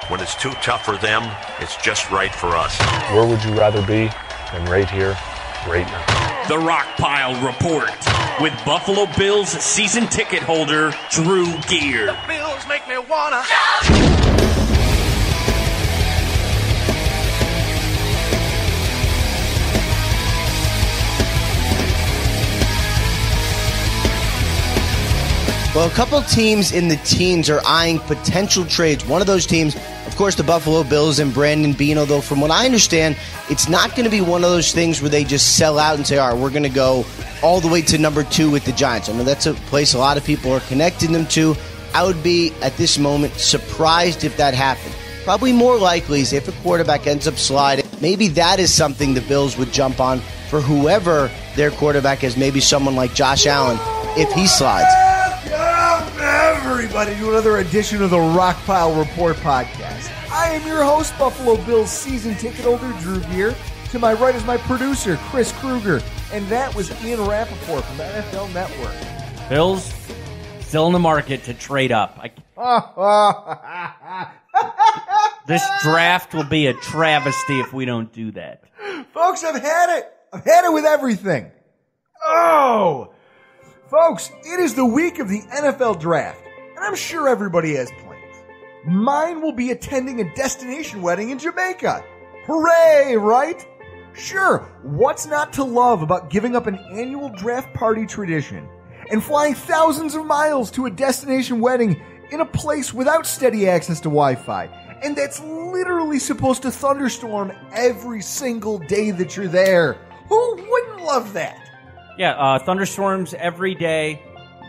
When it's too tough for them, it's just right for us. Where would you rather be than right here, right now? The Rockpile Report with Buffalo Bills season ticket holder Drew Gear. The Bills make me wanna Well, a couple teams in the teens are eyeing potential trades. One of those teams, of course, the Buffalo Bills and Brandon Beane, although from what I understand, it's not going to be one of those things where they just sell out and say, all right, we're going to go all the way to number 2 with the Giants. I know that's a place a lot of people are connecting them to. I would be, at this moment, surprised if that happened. Probably more likely is if a quarterback ends up sliding, maybe that is something the Bills would jump on for whoever their quarterback is, maybe someone like Josh Allen, if he slides. Everybody to another edition of the Rockpile Report podcast. I am your host, Buffalo Bills season ticket holder Drew Gear. To my right is my producer, Chris Kruger, and that was Ian Rappaport from the NFL Network. Bills still in the market to trade up. This draft will be a travesty if we don't do that. Folks, I've had it. I've had it with everything. Oh! Folks, it is the week of the NFL Draft, and I'm sure everybody has plans. Mine will be attending a destination wedding in Jamaica. Hooray, right? Sure, what's not to love about giving up an annual draft party tradition and flying thousands of miles to a destination wedding in a place without steady access to Wi-Fi, and that's literally supposed to thunderstorm every single day that you're there. Who wouldn't love that? Yeah, thunderstorms every day.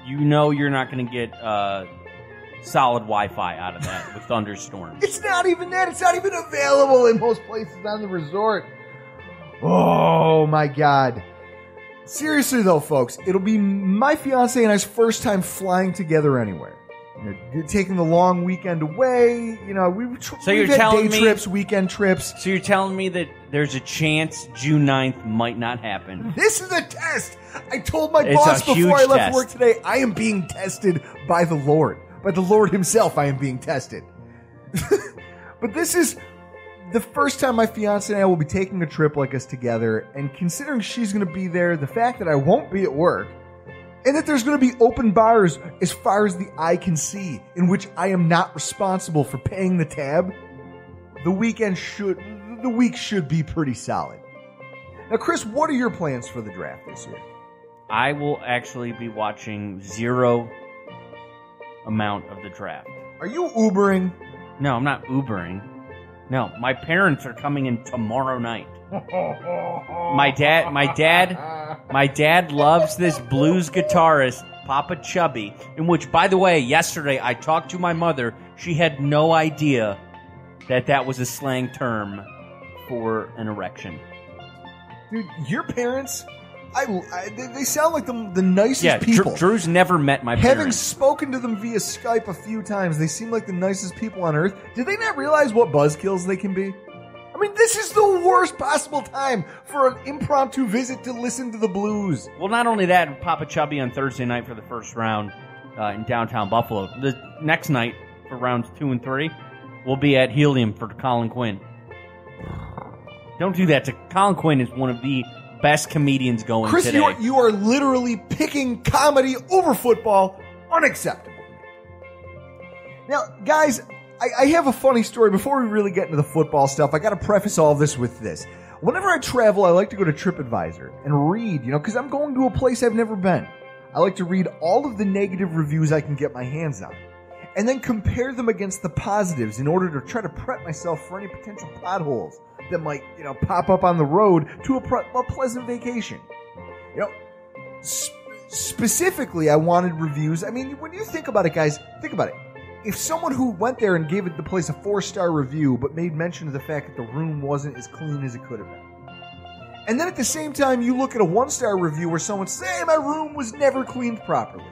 You know you're not going to get solid Wi-Fi out of that with thunderstorms. It's not even that. It's not even available in most places on the resort. Oh, my God. Seriously, though, folks, it'll be my fiancé and I's first time flying together anywhere. You know, taking the long weekend away. You know, we've had day trips, weekend trips. So you're telling me that there's a chance June 9th might not happen? This is a test. I told my boss before I left work today, I am being tested by the Lord. By the Lord himself, I am being tested. But this is the first time my fiancé and I will be taking a trip like us together, and considering she's going to be there, the fact that I won't be at work, and that there's going to be open bars as far as the eye can see, in which I am not responsible for paying the tab, the week should be pretty solid. Now, Chris, what are your plans for the draft this year? I will actually be watching zero amount of the draft. Are you Ubering? No, I'm not Ubering. No, my parents are coming in tomorrow night. My dad loves this blues guitarist, Papa Chubby, in which, by the way, yesterday I talked to my mother. She had no idea that was a slang term for an erection. Dude, your parents, they sound like the nicest people. Drew's never met my parents. Having spoken to them via Skype a few times, they seem like the nicest people on earth. Did they not realize what buzzkills they can be? I mean, this is the worst possible time for an impromptu visit to listen to the blues. Well, not only that, Papa Chubby on Thursday night for the first round in downtown Buffalo. The next night for rounds 2 and 3, we'll be at Helium for Colin Quinn. Don't do that. Colin Quinn is one of the best comedians going Chris, today. You are literally picking comedy over football. Unacceptable. Now, guys, I have a funny story. Before we really get into the football stuff, I got to preface all this with this. Whenever I travel, I like to go to TripAdvisor and read, because I'm going to a place I've never been. I like to read all of the negative reviews I can get my hands on, and then compare them against the positives in order to try to prep myself for any potential potholes that might, pop up on the road to a pleasant vacation. Specifically, I wanted reviews. I mean, when you think about it, guys, think about it. If someone who went there and gave the place a 4-star review but made mention of the fact that the room wasn't as clean as it could have been, and then at the same time you look at a 1-star review where someone says, hey, my room was never cleaned properly.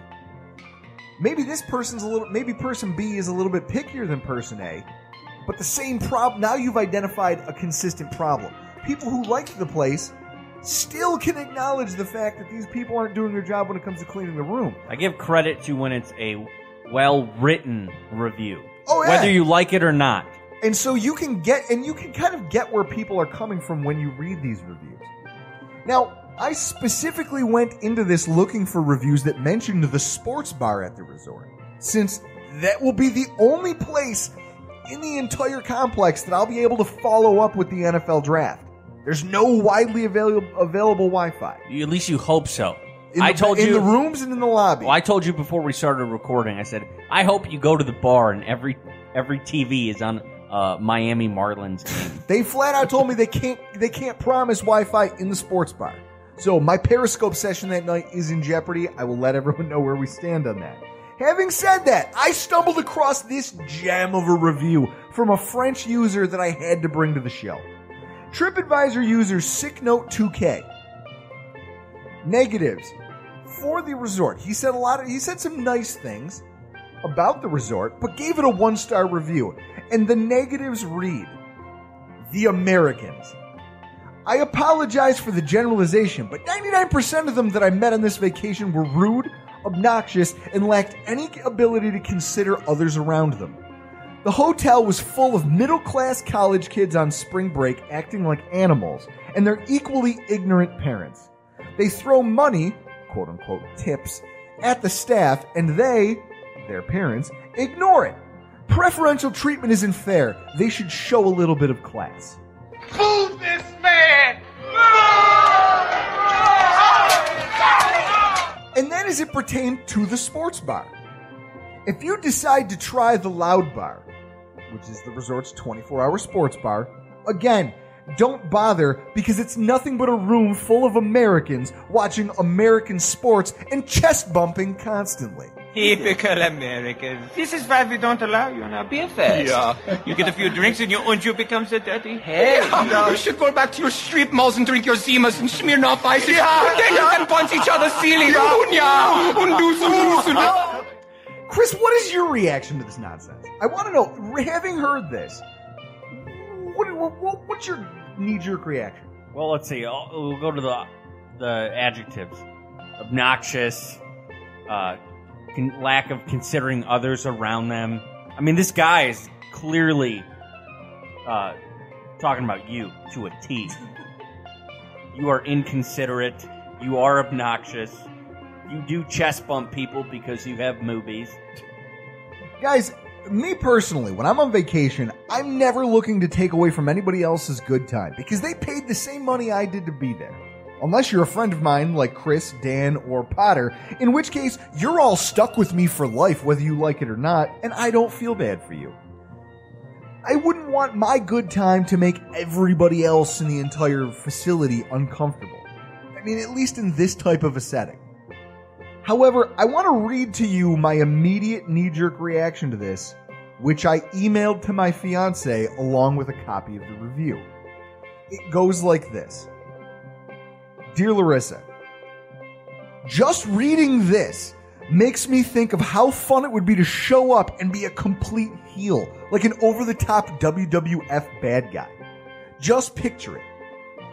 Maybe maybe person B is a little bit pickier than person A, but the same problem. Now you've identified a consistent problem. People who liked the place still can acknowledge the fact that these people aren't doing their job when it comes to cleaning the room. I give credit to when it's a well-written review. Oh, yeah. Whether you like it or not. And so you can kind of get where people are coming from when you read these reviews. Now, I specifically went into this looking for reviews that mentioned the sports bar at the resort, since that will be the only place in the entire complex that I'll be able to follow up with the NFL draft. There's no widely available Wi-Fi. At least you hope so. In the rooms and in the lobby. Well, I told you before we started recording, I said, I hope you go to the bar and every TV is on Miami Marlins game. They flat out told me they can't promise Wi-Fi in the sports bar. So my Periscope session that night is in jeopardy. I will let everyone know where we stand on that. Having said that, I stumbled across this gem of a review from a French user that I had to bring to the show. TripAdvisor user SickNote2K. Negatives for the resort. He said some nice things about the resort, but gave it a 1-star review. And the negatives read, the Americans. I apologize for the generalization, but 99% of them that I met on this vacation were rude, obnoxious, and lacked any ability to consider others around them. The hotel was full of middle-class college kids on spring break acting like animals, and their equally ignorant parents. They throw money, quote-unquote tips, at the staff, and they, their parents, ignore it. Preferential treatment isn't fair. They should show a little bit of class. Move this man! And then as it pertained to the sports bar. If you decide to try the Loud Bar, which is the resort's 24-hour sports bar, again, don't bother because it's nothing but a room full of Americans watching American sports and chest bumping constantly. Typical Americans. This is why we don't allow you on our beer fest. Yeah. You get a few drinks and your unju becomes a dirty hell. Yeah. You should go back to your strip malls and drink your Zimas and Smirnoff Ices. Yeah. Then you can punch each other's ceilings. Yeah. Chris, what is your reaction to this nonsense? I want to know, having heard this, what's your knee-jerk reaction? Well, let's see. We'll go to the adjectives. Obnoxious, lack of considering others around them. I mean, this guy is clearly talking about you to a T. You are inconsiderate. You are obnoxious. You do chest bump people because you have movies. Guys, me personally, when I'm on vacation, I'm never looking to take away from anybody else's good time because they paid the same money I did to be there. Unless you're a friend of mine like Chris, Dan, or Potter, in which case you're all stuck with me for life whether you like it or not, and I don't feel bad for you. I wouldn't want my good time to make everybody else in the entire facility uncomfortable. I mean, at least in this type of a setting. However, I want to read to you my immediate knee-jerk reaction to this, which I emailed to my fiance along with a copy of the review. It goes like this. Dear Larissa, just reading this makes me think of how fun it would be to show up and be a complete heel, like an over-the-top WWF bad guy. Just picture it.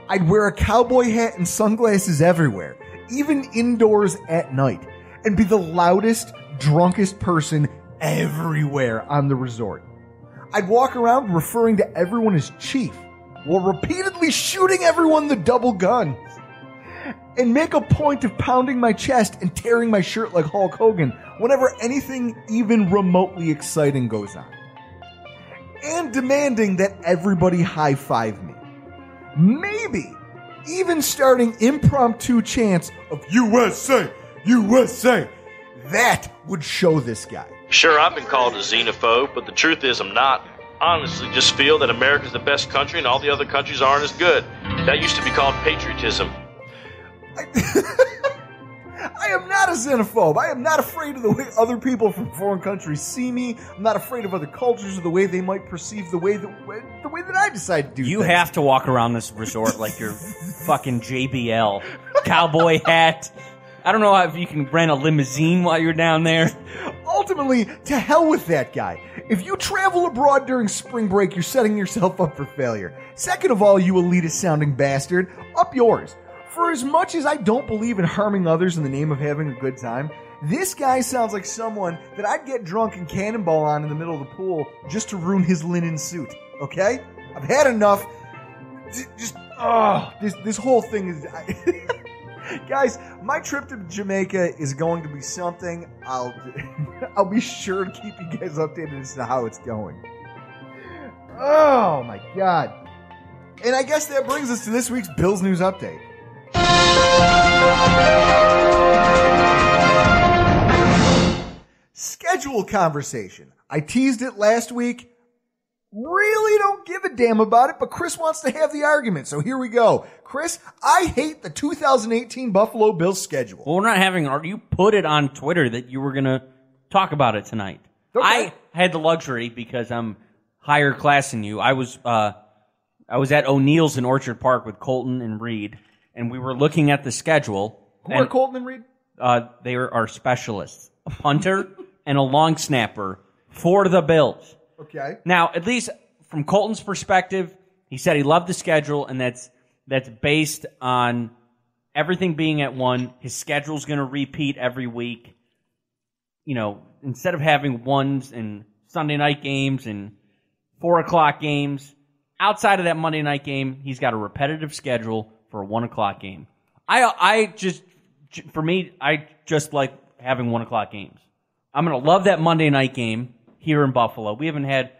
I'd wear a cowboy hat and sunglasses everywhere, even indoors at night, and be the loudest, drunkest person everywhere on the resort. I'd walk around referring to everyone as Chief, while repeatedly shooting everyone the double gun, and make a point of pounding my chest and tearing my shirt like Hulk Hogan whenever anything even remotely exciting goes on. And demanding that everybody high-five me. Maybe even starting impromptu chants of USA, USA. That would show this guy. Sure, I've been called a xenophobe, but the truth is I'm not. Honestly, just feel that America's the best country and all the other countries aren't as good. That used to be called patriotism. I am not a xenophobe. I am not afraid of the way other people from foreign countries see me. I'm not afraid of other cultures or the way they might perceive the way that I decide to do You things. have to walk around this resort like you're fucking JBL. Cowboy hat. I don't know if you can rent a limousine while you're down there. Ultimately, to hell with that guy. If you travel abroad during spring break, you're setting yourself up for failure. Second of all, you elitist-sounding bastard, up yours. For as much as I don't believe in harming others in the name of having a good time, This guy sounds like someone that I'd get drunk and cannonball on in the middle of the pool just to ruin his linen suit. Okay? I've had enough. This whole thing is... Guys, my trip to Jamaica is going to be something. I'll be sure to keep you guys updated as to how it's going. Oh, my God. And I guess that brings us to this week's Bills News Update. Schedule conversation. I teased it last week. Really don't give a damn about it, but Chris wants to have the argument, so here we go. Chris, I hate the 2018 Buffalo Bills schedule. Well, we're not having an argument. You put it on Twitter that you were going to talk about it tonight. Okay. I had the luxury because I'm higher class than you. I was at O'Neill's in Orchard Park with Colton and Reed, and we were looking at the schedule. Who are Colton and Reed? They are our specialists. A punter and a long snapper for the Bills. Okay. Now, at least from Colton's perspective, he said he loved the schedule, and that's based on everything being at 1. His schedule's going to repeat every week. You know, instead of having 1s and Sunday night games and 4 o'clock games, outside of that Monday night game, he's got a repetitive schedule for a 1 o'clock game. I just like having 1 o'clock games. I'm going to love that Monday night game here in Buffalo. We haven't had,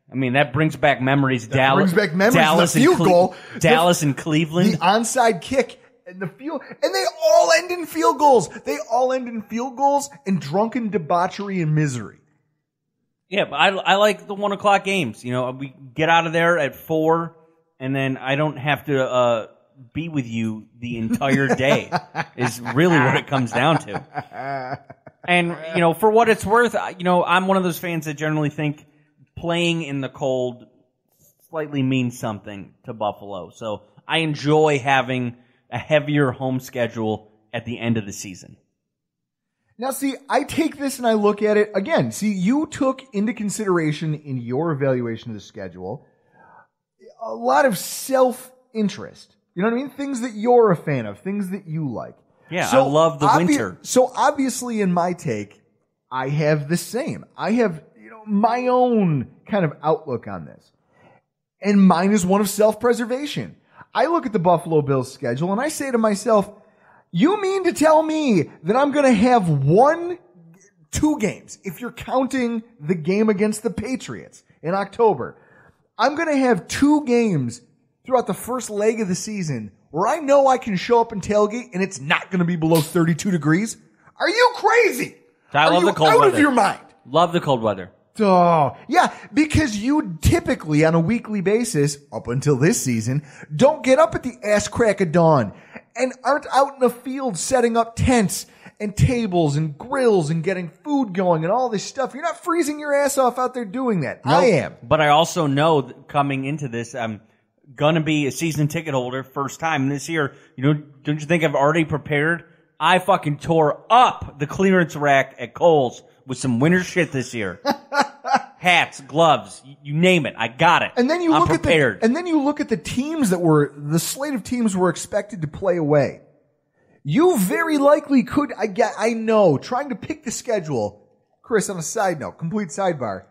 that brings back memories. Dallas the field goal. Dallas and Cleveland. The onside kick and the field, and they all end in field goals. They all end in field goals and drunken debauchery and misery. Yeah, but I like the 1 o'clock games. You know, we get out of there at 4, and then I don't have to be with you the entire day. Is really what it comes down to. And, for what it's worth, I'm one of those fans that generally think playing in the cold slightly means something to Buffalo. So I enjoy having a heavier home schedule at the end of the season. Now, see, I take this and I look at it again. See, you took into consideration in your evaluation of the schedule a lot of self-interest. You know what I mean? Things that you're a fan of, things that you like. Yeah, so I love the winter. So obviously in my take, I have the same. I have, my own kind of outlook on this. And mine is one of self-preservation. I look at the Buffalo Bills schedule and I say to myself, you mean to tell me that I'm going to have 2 games, if you're counting the game against the Patriots in October, I'm going to have 2 games throughout the first leg of the season where I know I can show up and tailgate and it's not going to be below 32 degrees? Are you crazy? I love the cold weather. Out of your mind? Love the cold weather. Oh, yeah, because you typically on a weekly basis, up until this season, don't get up at the ass crack of dawn and aren't out in the field setting up tents and tables and grills and getting food going and all this stuff. You're not freezing your ass off out there doing that. Nope. I am. But I also know that coming into this, I'm going to be a season ticket holder first time this year. Don't you think I've already prepared? I fucking tore up the clearance rack at Kohl's with some winter shit this year. Hats, gloves, you name it. I got it. And then you I'm look prepared. and then you look at the teams the slate of teams were expected to play away. You very likely could, I know, trying to pick the schedule. Chris, on a side note, complete sidebar.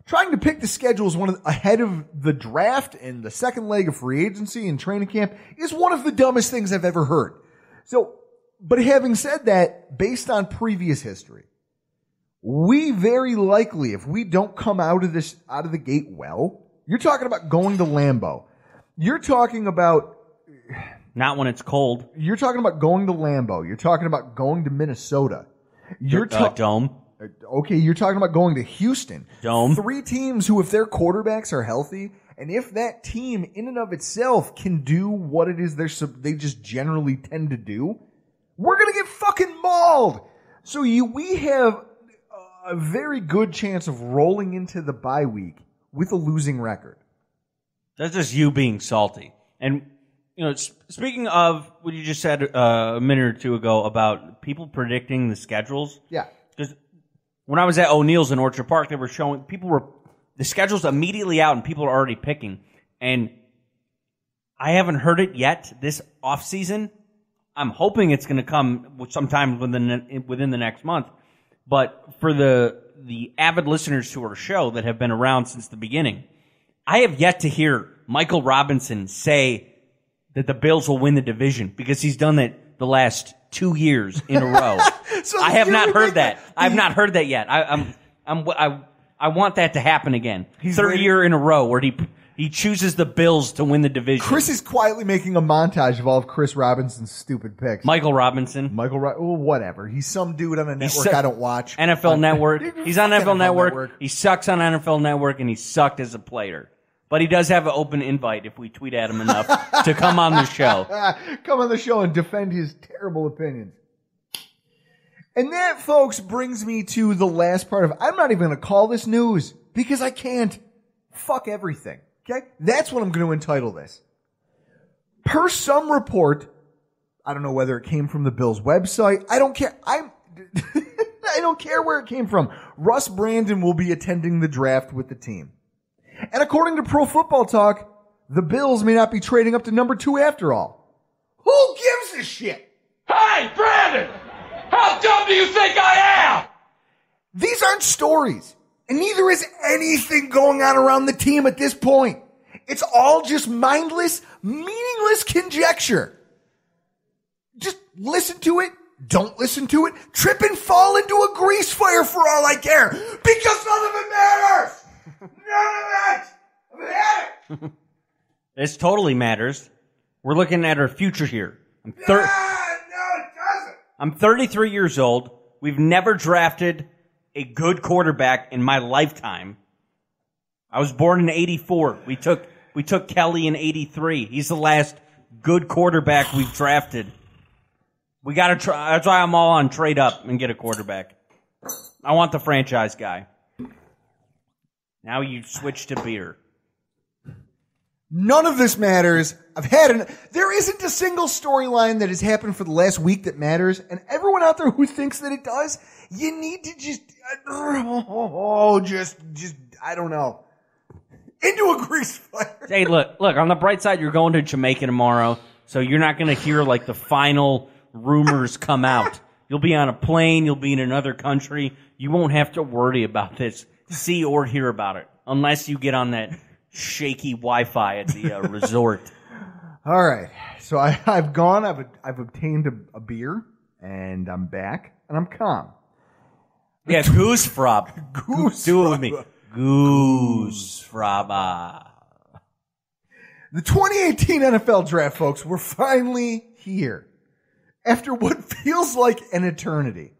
Trying to pick the schedule is ahead of the draft and the second leg of free agency and training camp is one of the dumbest things I've ever heard. So, but having said that, based on previous history, we very likely, if we don't come out of the gate well, you're talking about going to Lambeau. You're talking about not when it's cold. You're talking about going to Lambeau. You're talking about going to Minnesota. Dome. Okay, you're talking about going to Houston. Dome. 3 teams who, if their quarterbacks are healthy, and if that team in and of itself can do what it is they just generally tend to do, we're going to get fucking mauled. So we have a very good chance of rolling into the bye week with a losing record. That's just you being salty. And, speaking of what you just said a minute or two ago about people predicting the schedules. Yeah. Because when I was at O'Neill's in Orchard Park, they were showing, the schedule's immediately out and people are already picking. And I haven't heard it yet this offseason. I'm hoping it's going to come sometime within the next month. But for the avid listeners to our show that have been around since the beginning, I have yet to hear Michael Robinson say that the Bills will win the division, because he's done that the last 2 years in a row. So I have not heard that. I have not heard that yet. I want that to happen again. Third year in a row where he chooses the Bills to win the division. Chris is quietly making a montage of all of Chris Robinson's stupid picks. Michael Robinson. Whatever. He's some dude on a network I don't watch. NFL Network. He's on NFL Network. He sucks on NFL Network, and he sucked as a player. But he does have an open invite if we tweet at him enough to come on the show. Come on the show and defend his terrible opinions. And that, folks, brings me to the last part of it. I'm not even going to call this news because I can't. Fuck everything. Okay? That's what I'm going to entitle this. Per some report, I don't know whether it came from the Bills website. I don't care. I don't care where it came from. Russ Brandon will be attending the draft with the team. And according to Pro Football Talk, the Bills may not be trading up to number 2 after all. Who gives a shit? Hey, Brandon! How dumb do you think I am? These aren't stories. And neither is anything going on around the team at this point. It's all just mindless, meaningless conjecture. Just listen to it. Don't listen to it. Trip and fall into a grease fire for all I care. Because none of it matters. None of it. I've had it. This totally matters. We're looking at our future here. No, it doesn't. I'm 33 years old. We've never drafted a good quarterback in my lifetime. I was born in 84. We took Kelly in 83. He's the last good quarterback we've drafted. We got to try. That's why I'm all on trade up and get a quarterback. I want the franchise guy. Now you switch to beer. None of this matters. There isn't a single storyline that has happened for the last week that matters. And everyone out there who thinks that it does, you need to just I don't know. Into a grease fire. Hey, look, on the bright side, you're going to Jamaica tomorrow, so you're not going to hear like the final rumors come out. You'll be on a plane, you'll be in another country. You won't have to worry about this, see or hear about it, unless you get on that shaky Wi-Fi at the resort. All right. So I've gone, I've obtained a beer, and I'm back, and I'm calm. Yeah, Goose Frab. Do it with me. Goose Fraba. The 2018 NFL Draft, folks, we're finally here. After what feels like an eternity.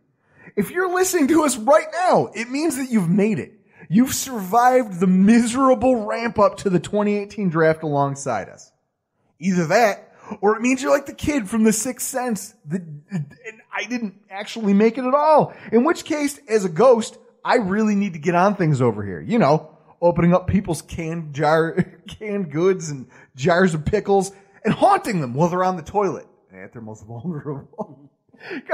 If you're listening to us right now, it means that you've made it. You've survived the miserable ramp up to the 2018 draft alongside us. Either that, or it means you're like the kid from The Sixth Sense, and I didn't actually make it at all. In which case, as a ghost, I really need to get on things over here. You know, opening up people's canned goods and jars of pickles and haunting them while they're on the toilet at their most vulnerable.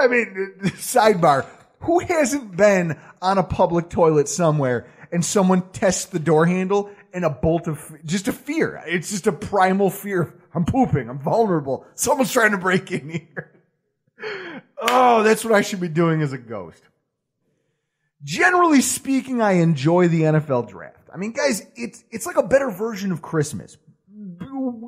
I mean, sidebar, who hasn't been on a public toilet somewhere and someone tests the door handle and a bolt of just a fear? It's just a primal fear. I'm pooping. I'm vulnerable. Someone's trying to break in here. Oh, that's what I should be doing as a ghost. Generally speaking, I enjoy the NFL draft. I mean, guys, it's like a better version of Christmas.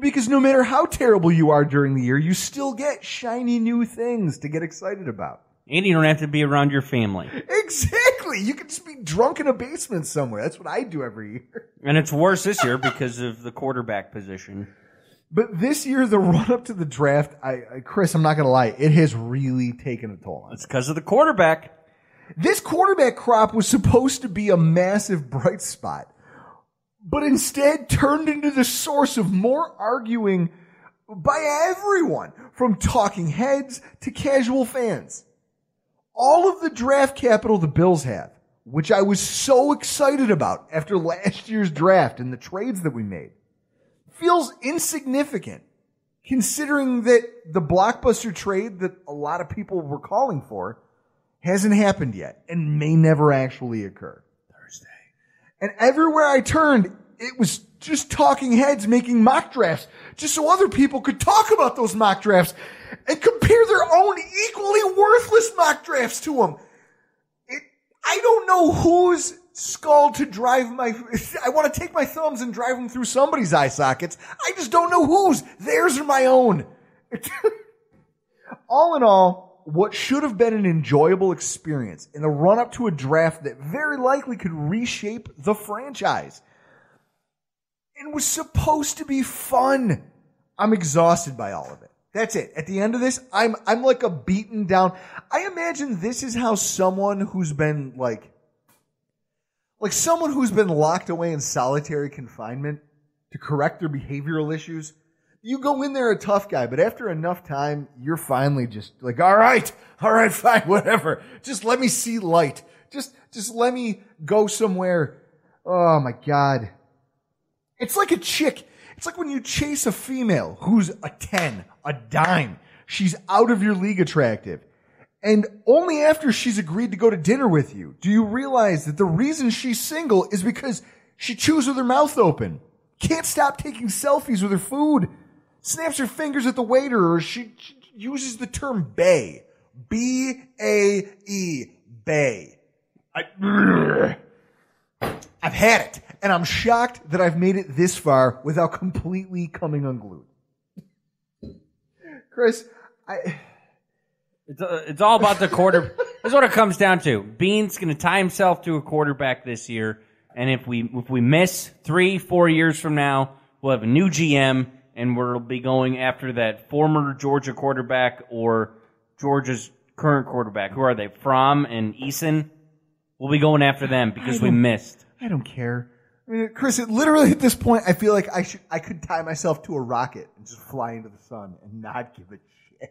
Because no matter how terrible you are during the year, you still get shiny new things to get excited about. And you don't have to be around your family. Exactly. You can just be drunk in a basement somewhere. That's what I do every year. And it's worse this year because of the quarterback position. But this year, the run-up to the draft, Chris, I'm not going to lie, it has really taken a toll on me. It's because of the quarterback. This quarterback crop was supposed to be a massive bright spot, but instead turned into the source of more arguing by everyone, from talking heads to casual fans. All of the draft capital the Bills have, which I was so excited about after last year's draft and the trades that we made, feels insignificant, considering that the blockbuster trade that a lot of people were calling for hasn't happened yet and may never actually occur. Thursday. And everywhere I turned, it was just talking heads making mock drafts just so other people could talk about those mock drafts and compare their own equally worthless mock drafts to them. I don't know whose skull to drive I want to take my thumbs and drive them through somebody's eye sockets. I just don't know whose. Theirs or my own. All in all, what should have been an enjoyable experience in the run-up to a draft that very likely could reshape the franchise. It was supposed to be fun. I'm exhausted by all of it. That's it. At the end of this, I'm like a beaten down. I imagine this is how someone who's been like someone who's been locked away in solitary confinement to correct their behavioral issues. You go in there a tough guy, but after enough time, you're finally just like, all right, fine, whatever. Just let me see light. Just let me go somewhere. Oh my God. It's like a chick. It's like when you chase a female who's a 10, a dime. She's out of your league attractive. And only after she's agreed to go to dinner with you do you realize that the reason she's single is because she chews with her mouth open, can't stop taking selfies with her food, snaps her fingers at the waiter, or she uses the term bae. B-A-E. Bae. I've had it. And I'm shocked that I've made it this far without completely coming unglued. Chris, It's all about the quarter. That's what it comes down to. Bean's going to tie himself to a quarterback this year, and if we miss 3-4 years from now, we'll have a new GM, and we'll be going after that former Georgia quarterback or Georgia's current quarterback. Who are they? Fromm and Eason. We'll be going after them because we missed. I don't care. I mean, Chris, literally at this point, I feel like I could tie myself to a rocket and just fly into the sun and not give a shit.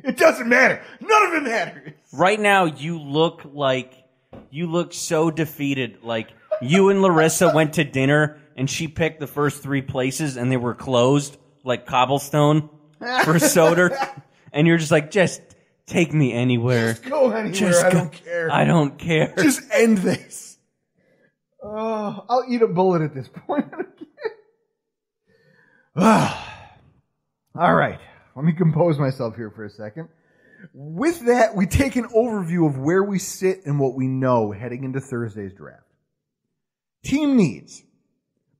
It doesn't matter. None of it matters. Right now, you look so defeated. Like you and Larissa went to dinner and she picked the first 3 places and they were closed, like Cobblestone for Soder. And you're just like, just take me anywhere. Just go anywhere. I don't care. I don't care. Just end this. Oh, I'll eat a bullet at this point. All right. Let me compose myself here for a second. With that, we take an overview of where we sit and what we know heading into Thursday's draft. Team needs.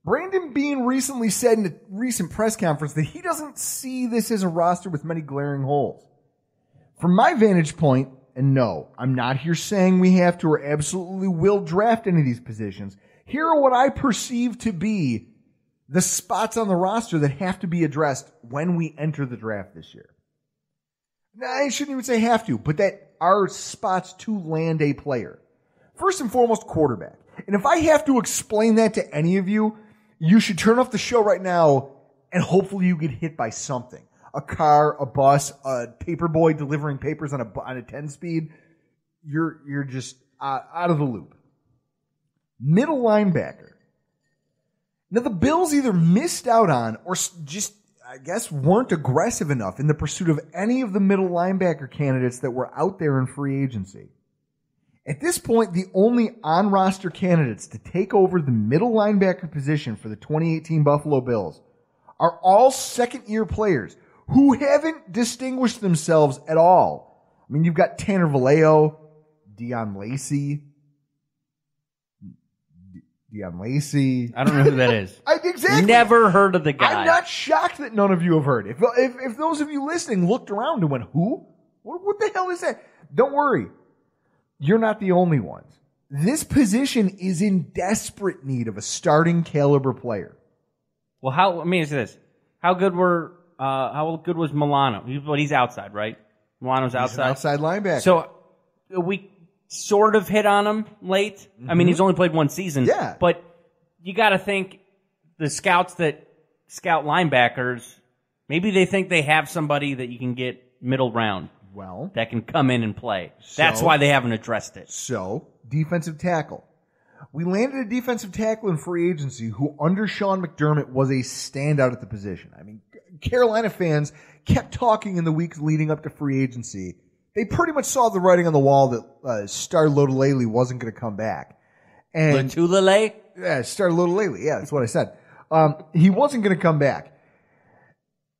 Brandon Beane recently said in a recent press conference that he doesn't see this as a roster with many glaring holes. From my vantage point, and no, I'm not here saying we have to or absolutely will draft any of these positions. Here are what I perceive to be the spots on the roster that have to be addressed when we enter the draft this year. Now, I shouldn't even say have to, but that are spots to land a player. First and foremost, quarterback. And if I have to explain that to any of you, you should turn off the show right now and hopefully you get hit by something. A car, a bus, a paper boy delivering papers on a 10-speed. You're just out of the loop. Middle linebacker. Now, the Bills either missed out on or just, I guess, weren't aggressive enough in the pursuit of any of the middle linebacker candidates that were out there in free agency. At this point, the only on-roster candidates to take over the middle linebacker position for the 2018 Buffalo Bills are all second-year players who haven't distinguished themselves at all. I mean, you've got Tanner Vallejo, Dion Lacey. I don't know who that is. Exactly. Never heard of the guy. I'm not shocked that none of you have heard. If those of you listening looked around and went, who? What the hell is that? Don't worry. You're not the only ones. This position is in desperate need of a starting caliber player. Well, let me ask you this. How good was Milano? He's outside, right? Milano's outside. He's an outside linebacker. So we sort of hit on him late. Mm-hmm. I mean, he's only played 1 season. Yeah. But you got to think the scouts that scout linebackers, maybe they think they have somebody that you can get middle round. Well, that can come in and play. That's why they haven't addressed it. So, defensive tackle. We landed a defensive tackle in free agency who, under Sean McDermott, was a standout at the position. I mean, Carolina fans kept talking in the weeks leading up to free agency. They pretty much saw the writing on the wall that Star Lotulelei wasn't going to come back. And Lotulelei? Yeah, started a little lately. Yeah, that's what I said. He wasn't going to come back.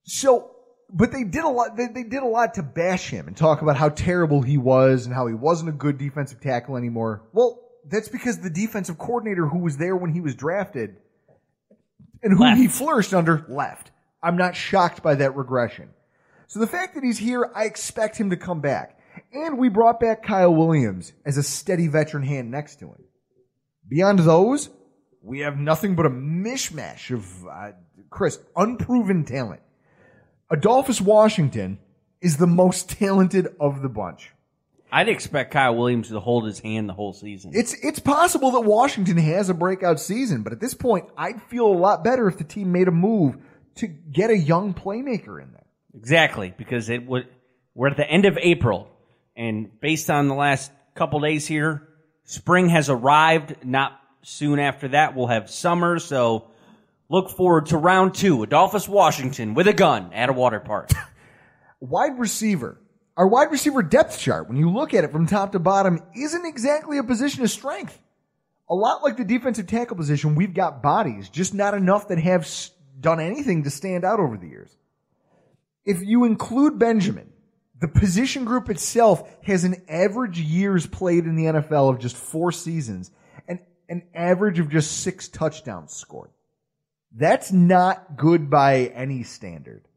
So, but they did a lot. They did a lot to bash him and talk about how terrible he was and how he wasn't a good defensive tackle anymore. Well, that's because the defensive coordinator who was there when he was drafted and who he flourished under left. I'm not shocked by that regression. So the fact that he's here, I expect him to come back. And we brought back Kyle Williams as a steady veteran hand next to him. Beyond those, we have nothing but a mishmash of, unproven talent. Adolphus Washington is the most talented of the bunch. I'd expect Kyle Williams to hold his hand the whole season. It's possible that Washington has a breakout season, but at this point, I'd feel a lot better if the team made a move to get a young playmaker in there. Exactly, because we're at the end of April, and based on the last couple days here, spring has arrived. Not soon after that, we'll have summer, so look forward to round 2. Adolphus Washington with a gun at a water park. Wide receiver. Our wide receiver depth chart, when you look at it from top to bottom, isn't exactly a position of strength. A lot like the defensive tackle position, we've got bodies, just not enough that have done anything to stand out over the years. If you include Benjamin, the position group itself has an average years played in the NFL of just 4 seasons and an average of just 6 touchdowns scored. That's not good by any standard.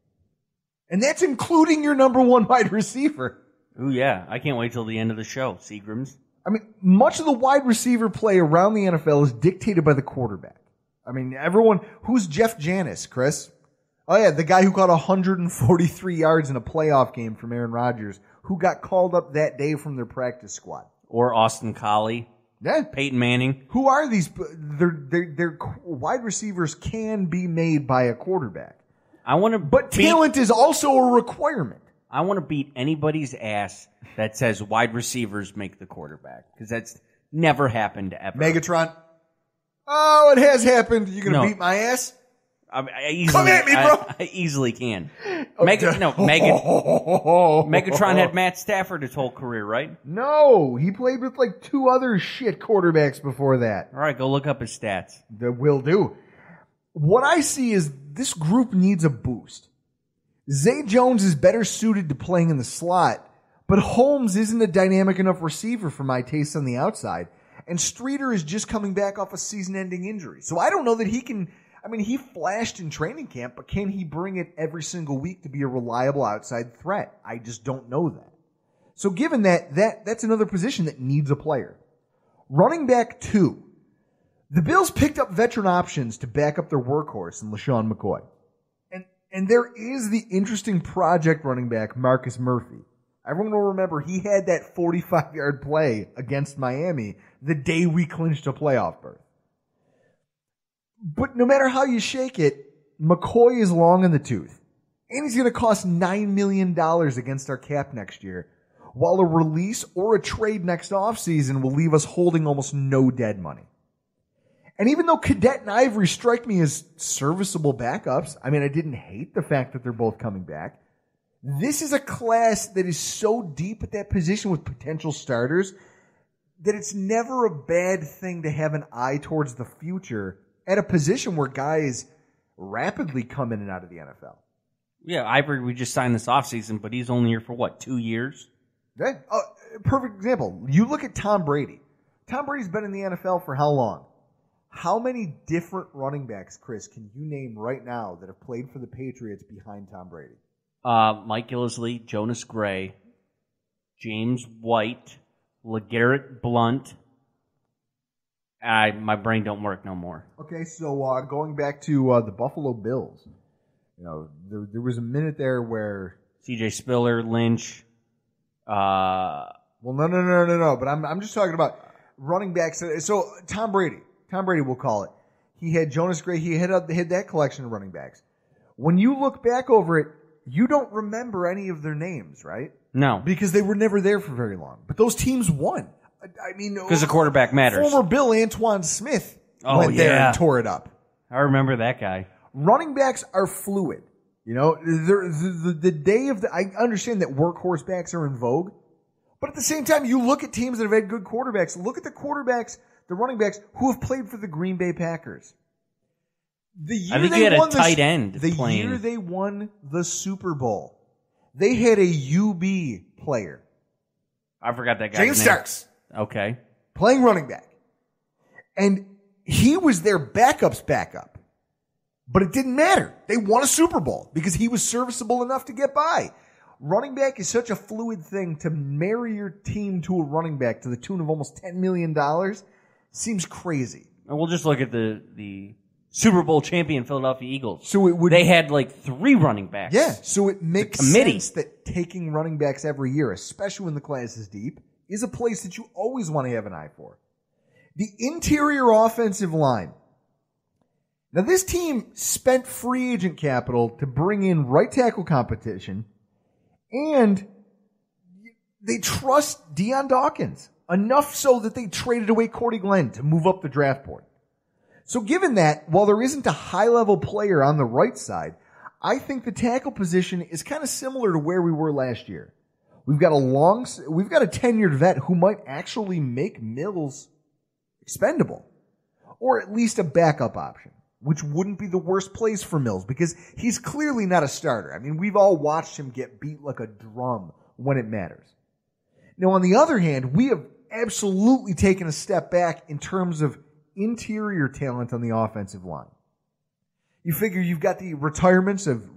And that's including your number 1 wide receiver. Ooh, yeah. I can't wait till the end of the show, Seagrams. I mean, much of the wide receiver play around the NFL is dictated by the quarterback. I mean, who's Jeff Janis, Chris? Oh, yeah, the guy who caught 143 yards in a playoff game from Aaron Rodgers, who got called up that day from their practice squad. Or Austin Collie. Yeah. Peyton Manning. Who are these? Their wide receivers can be made by a quarterback. But talent is also a requirement. I want to beat anybody's ass that says wide receivers make the quarterback, because that's never happened ever. Megatron. Oh, it has happened. You gonna beat my ass? Come at me, bro. I easily can. Megatron had Matt Stafford his whole career, right? No, he played with like 2 other shit quarterbacks before that. All right, go look up his stats. That will do. What I see is this group needs a boost. Zay Jones is better suited to playing in the slot, but Holmes isn't a dynamic enough receiver for my taste on the outside, and Streeter is just coming back off a season-ending injury. So I don't know that he can... I mean, he flashed in training camp, but can he bring it every single week to be a reliable outside threat? I just don't know that. So given that's another position that needs a player. Running back 2. The Bills picked up veteran options to back up their workhorse in LaShawn McCoy. And there is the interesting project running back, Marcus Murphy. Everyone will remember he had that 45-yard play against Miami the day we clinched a playoff berth. But no matter how you shake it, McCoy is long in the tooth. And he's going to cost $9 million against our cap next year, while a release or a trade next offseason will leave us holding almost no dead money. And even though Cadet and Ivory strike me as serviceable backups, I mean, I didn't hate the fact that they're both coming back. This is a class that is so deep at that position with potential starters that it's never a bad thing to have an eye towards the future at a position where guys rapidly come in and out of the NFL. Yeah, Ivory, we just signed this offseason, but he's only here for, 2 years? Okay. Perfect example. You look at Tom Brady. Tom Brady's been in the NFL for how long? How many different running backs, Chris, can you name right now that have played for the Patriots behind Tom Brady? Mike Gillislee, Jonas Gray, James White, LeGarrette Blount. My brain don't work no more. Okay, so going back to the Buffalo Bills, there was a minute there where C.J. Spiller, Lynch. Well, no. But I'm just talking about running backs. So Tom Brady, we'll call it. He had Jonas Gray. He had that collection of running backs. When you look back over it, you don't remember any of their names, right? No, because they were never there for very long. But those teams won. I mean, because the quarterback matters. Former Bill Antoine Smith went there and tore it up. I remember that guy. Running backs are fluid. The day of I understand that workhorse backs are in vogue, but at the same time, you look at teams that have had good quarterbacks. Look at the quarterbacks the running backs who have played for the Green Bay Packers. The year I think they you had won a tight end the playing. year they won the Super Bowl, they had a UB player, I forgot that guy's James name. Starks, Okay. playing running back. And he was their backup's backup. But it didn't matter. They won a Super Bowl because he was serviceable enough to get by. Running back is such a fluid thing. To marry your team to a running back to the tune of almost $10 million seems crazy. And we'll just look at the Super Bowl champion Philadelphia Eagles. So it would, They had like 3 running backs. yeah, so it makes committee. sense that taking running backs every year, especially when the class is deep, is a place that you always want to have an eye for. The interior offensive line. Now, this team spent free agent capital to bring in right tackle competition, and they trust Deion Dawkins enough so that they traded away Cordy Glenn to move up the draft board. So given that, while there isn't a high-level player on the right side, I think the tackle position is kind of similar to where we were last year. We've got a tenured vet who might actually make Mills expendable, or at least a backup option, which wouldn't be the worst place for Mills because he's clearly not a starter. I mean, we've all watched him get beat like a drum when it matters. Now, on the other hand, we have absolutely taken a step back in terms of interior talent on the offensive line. You figure you've got the retirements of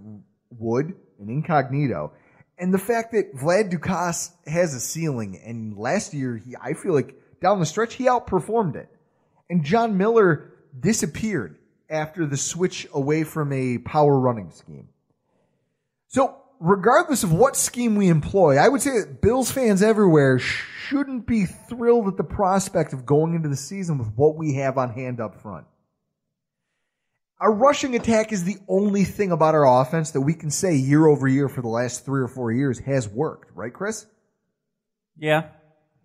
Wood and Incognito, and the fact that Vlad Dukas has a ceiling, and last year, I feel like down the stretch, he outperformed it. And John Miller disappeared after the switch away from a power running scheme. So, regardless of what scheme we employ, I would say that Bills fans everywhere shouldn't be thrilled at the prospect of going into the season with what we have on hand up front. Our rushing attack is the only thing about our offense that we can say year over year for the last 3 or 4 years has worked. Right, Chris? Yeah.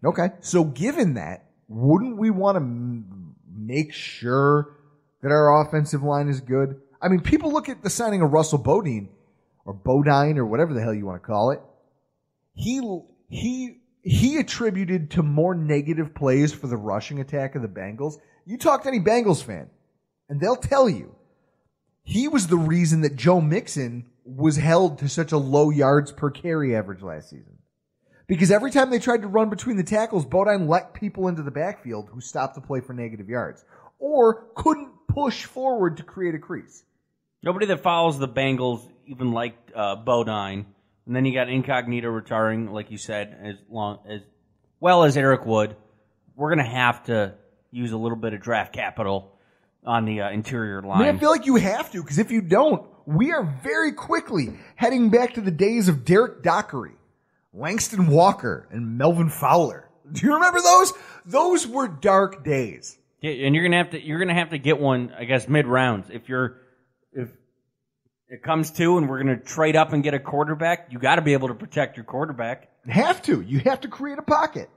Okay. So given that, wouldn't we want to make sure that our offensive line is good? I mean, people look at the signing of Russell Bodine or whatever the hell you want to call it. He attributed to more negative plays for the rushing attack of the Bengals. You talk to any Bengals fan, and they'll tell you he was the reason that Joe Mixon was held to such a low yards per carry average last season. Because every time they tried to run between the tackles, Bodine let people into the backfield who stopped the play for negative yards or couldn't push forward to create a crease. Nobody that follows the Bengals even liked Bodine. And then you got Incognito retiring, like you said, as well as Eric Wood. We're going to have to use a little bit of draft capital on the interior line. I mean, I feel like you have to, because if you don't, we are very quickly heading back to the days of Derek Dockery, Langston Walker, and Melvin Fowler. Do you remember those? Those were dark days. Yeah, and you're gonna have to get one, I guess, mid rounds. If it comes to and we're gonna trade up and get a quarterback, you got to be able to protect your quarterback. Have to. You have to create a pocket.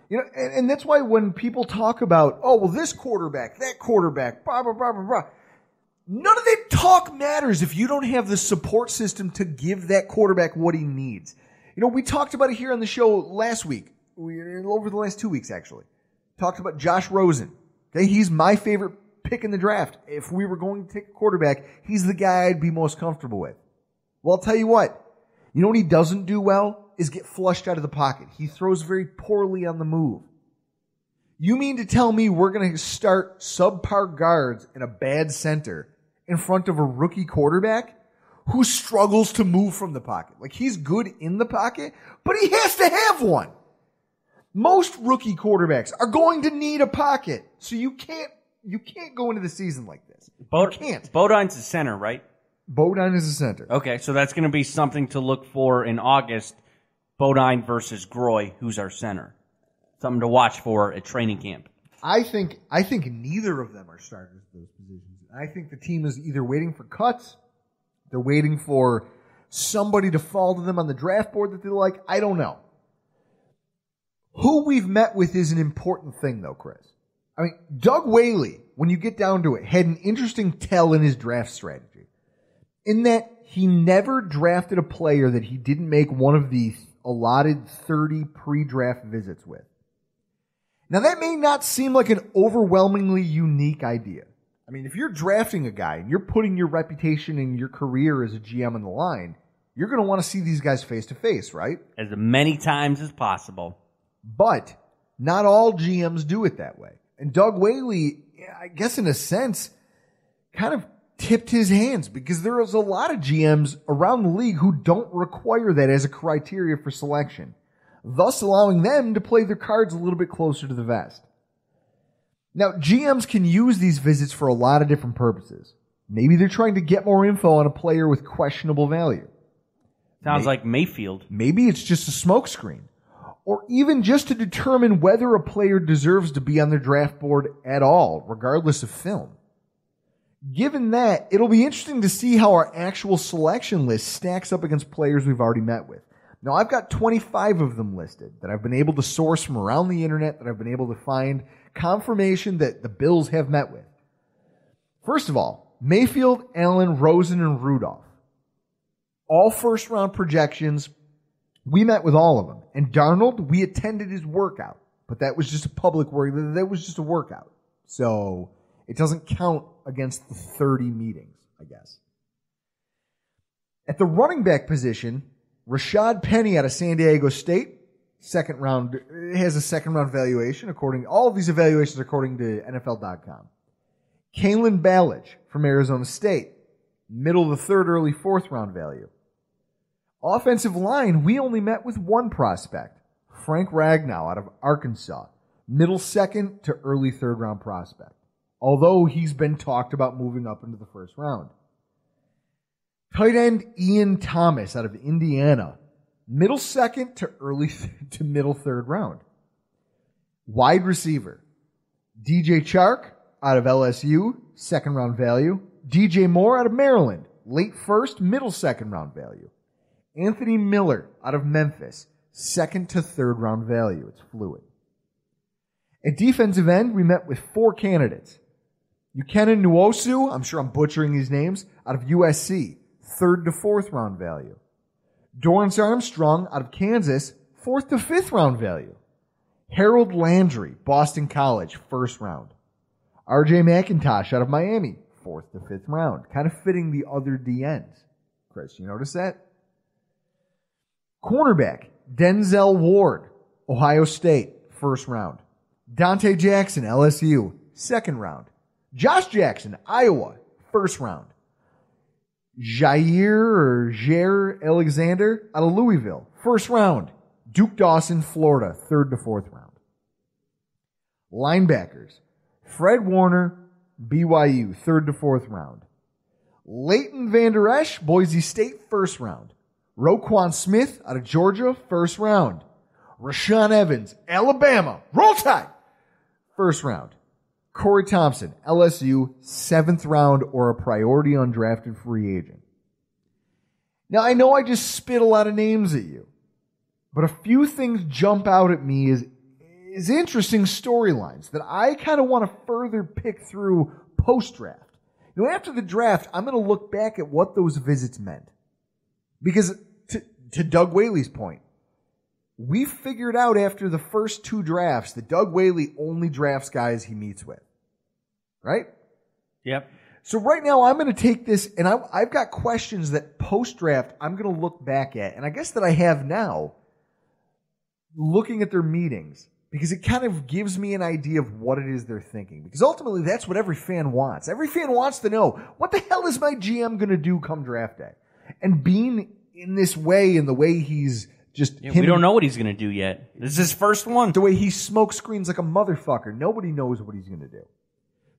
You know, and that's why when people talk about, oh, well, this quarterback, that quarterback, blah, blah, blah, blah, blah. None of that talk matters if you don't have the support system to give that quarterback what he needs. You know, we talked about it here on the show last week, over the last 2 weeks, actually. Talked about Josh Rosen. Okay, he's my favorite pick in the draft. If we were going to take a quarterback, he's the guy I'd be most comfortable with. Well, I'll tell you what. You know what he doesn't do well? Is get flushed out of the pocket. He throws very poorly on the move. You mean to tell me we're going to start subpar guards in a bad center in front of a rookie quarterback who struggles to move from the pocket? Like, he's good in the pocket, but he has to have one. Most rookie quarterbacks are going to need a pocket, so you can't go into the season like this. You can't. Bodine's the center, right? Bodine is the center. Okay, so that's going to be something to look for in August. Bodine versus Groy, who's our center. Something to watch for at training camp. I think neither of them are starters at those positions. I think the team is either waiting for cuts, they're waiting for somebody to fall to them on the draft board that they like. I don't know. Who we've met with is an important thing, though, Chris. I mean, Doug Whaley, when you get down to it, had an interesting tell in his draft strategy. In that he never drafted a player that he didn't make one of the allotted 30 pre-draft visits with. Now, that may not seem like an overwhelmingly unique idea. I mean, if you're drafting a guy and you're putting your reputation and your career as a GM on the line, you're going to want to see these guys face to face, right? As many times as possible. But not all GMs do it that way. And Doug Whaley, I guess in a sense, kind of tipped his hands because there is a lot of GMs around the league who don't require that as a criteria for selection, thus allowing them to play their cards a little bit closer to the vest. Now, GMs can use these visits for a lot of different purposes. Maybe they're trying to get more info on a player with questionable value. Sounds like Mayfield. Maybe it's just a smokescreen. Or even just to determine whether a player deserves to be on their draft board at all, regardless of film. Given that, it'll be interesting to see how our actual selection list stacks up against players we've already met with. Now, I've got 25 of them listed that I've been able to source from around the internet, that I've been able to find confirmation that the Bills have met with. First of all, Mayfield, Allen, Rosen, and Rudolph. All first-round projections. We met with all of them. And Darnold, we attended his workout. But that was just a public work. That was just a workout. So it doesn't count against the 30 meetings, I guess. At the running back position, Rashad Penny out of San Diego State, second round, has a second round valuation all of these evaluations are according to NFL.com. Kalen Ballage from Arizona State, middle of the third, early fourth round value. Offensive line, we only met with one prospect, Frank Ragnow out of Arkansas, middle second to early third round prospect, although he's been talked about moving up into the first round. Tight end Ian Thomas out of Indiana, middle second to early to middle third round. Wide receiver, DJ Chark out of LSU, second round value. DJ Moore out of Maryland, late first, middle second round value. Anthony Miller out of Memphis, second to third round value. It's fluid. At defensive end, we met with four candidates. Buchanan Nwosu, I'm sure I'm butchering these names, out of USC, third to fourth round value. Dorrance Armstrong out of Kansas, fourth to fifth round value. Harold Landry, Boston College, first round. RJ McIntosh out of Miami, fourth to fifth round. Kind of fitting the other DNs. Chris, you notice that? Cornerback, Denzel Ward, Ohio State, first round. Dante Jackson, LSU, second round. Josh Jackson, Iowa, first round. Jair Alexander out of Louisville, first round. Duke Dawson, Florida, third to fourth round. Linebackers, Fred Warner, BYU, third to fourth round. Leighton Vander Esch, Boise State, first round. Roquan Smith out of Georgia, first round. Rashaan Evans, Alabama, Roll Tide, first round. Corey Thompson, LSU, seventh round or a priority undrafted free agent. Now, I know I just spit a lot of names at you, but a few things jump out at me as interesting storylines that I kind of want to further pick through post-draft. You know, after the draft, I'm going to look back at what those visits meant. Because to Doug Whaley's point, we figured out after the first two drafts that Doug Whaley only drafts guys he meets with. Right? Yep. So right now I'm going to take this, and I've got questions that post-draft I'm going to look back at, and I guess that I have now, looking at their meetings, because it kind of gives me an idea of what it is they're thinking. Because ultimately that's what every fan wants. Every fan wants to know, what the hell is my GM going to do come draft day? And being in this way, and the way he's just... we don't know what he's going to do yet. This is his first one. The way he smoke screens like a motherfucker. Nobody knows what he's going to do.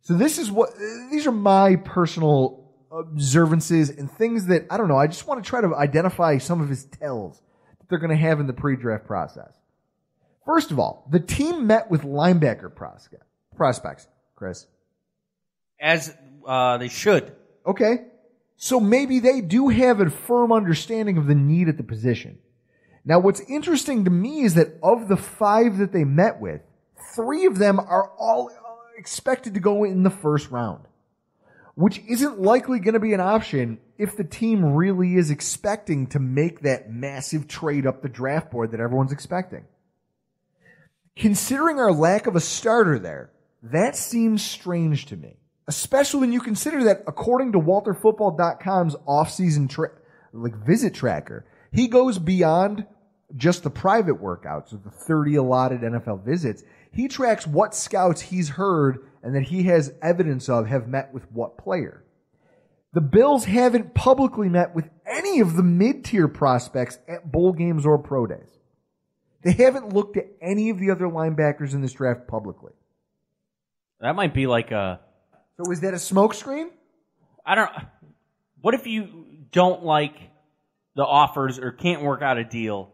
So these are my personal observances and things that, I don't know, I just want to try to identify some of his tells that they're going to have in the pre-draft process. First of all, the team met with linebacker prospects, Chris. As they should. Okay. So maybe they do have a firm understanding of the need at the position. Now, what's interesting to me is that of the 5 that they met with, 3 of them are all expected to go in the first round, which isn't likely going to be an option if the team really is expecting to make that massive trade up the draft board that everyone's expecting. Considering our lack of a starter there, that seems strange to me. Especially when you consider that, according to WalterFootball.com's off-season visit tracker, he goes beyond just the private workouts of the 30 allotted NFL visits. He tracks what scouts he's heard and that he has evidence of have met with what player. The Bills haven't publicly met with any of the mid-tier prospects at bowl games or pro days. They haven't looked at any of the other linebackers in this draft publicly. That might be like a... So is that a smokescreen? What if you don't like the offers or can't work out a deal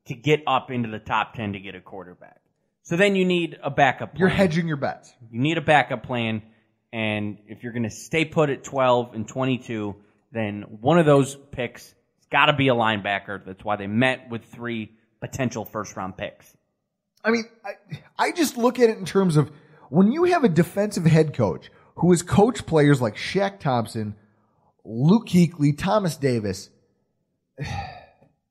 to get up into the top 10 to get a quarterback? So then you need a backup plan. You're hedging your bets. You need a backup plan, and if you're going to stay put at 12 and 22, then one of those picks has got to be a linebacker. That's why they met with 3 potential first-round picks. I mean, I just look at it in terms of when you have a defensive head coach who has coached players like Shaq Thompson, Luke Kuechly, Thomas Davis,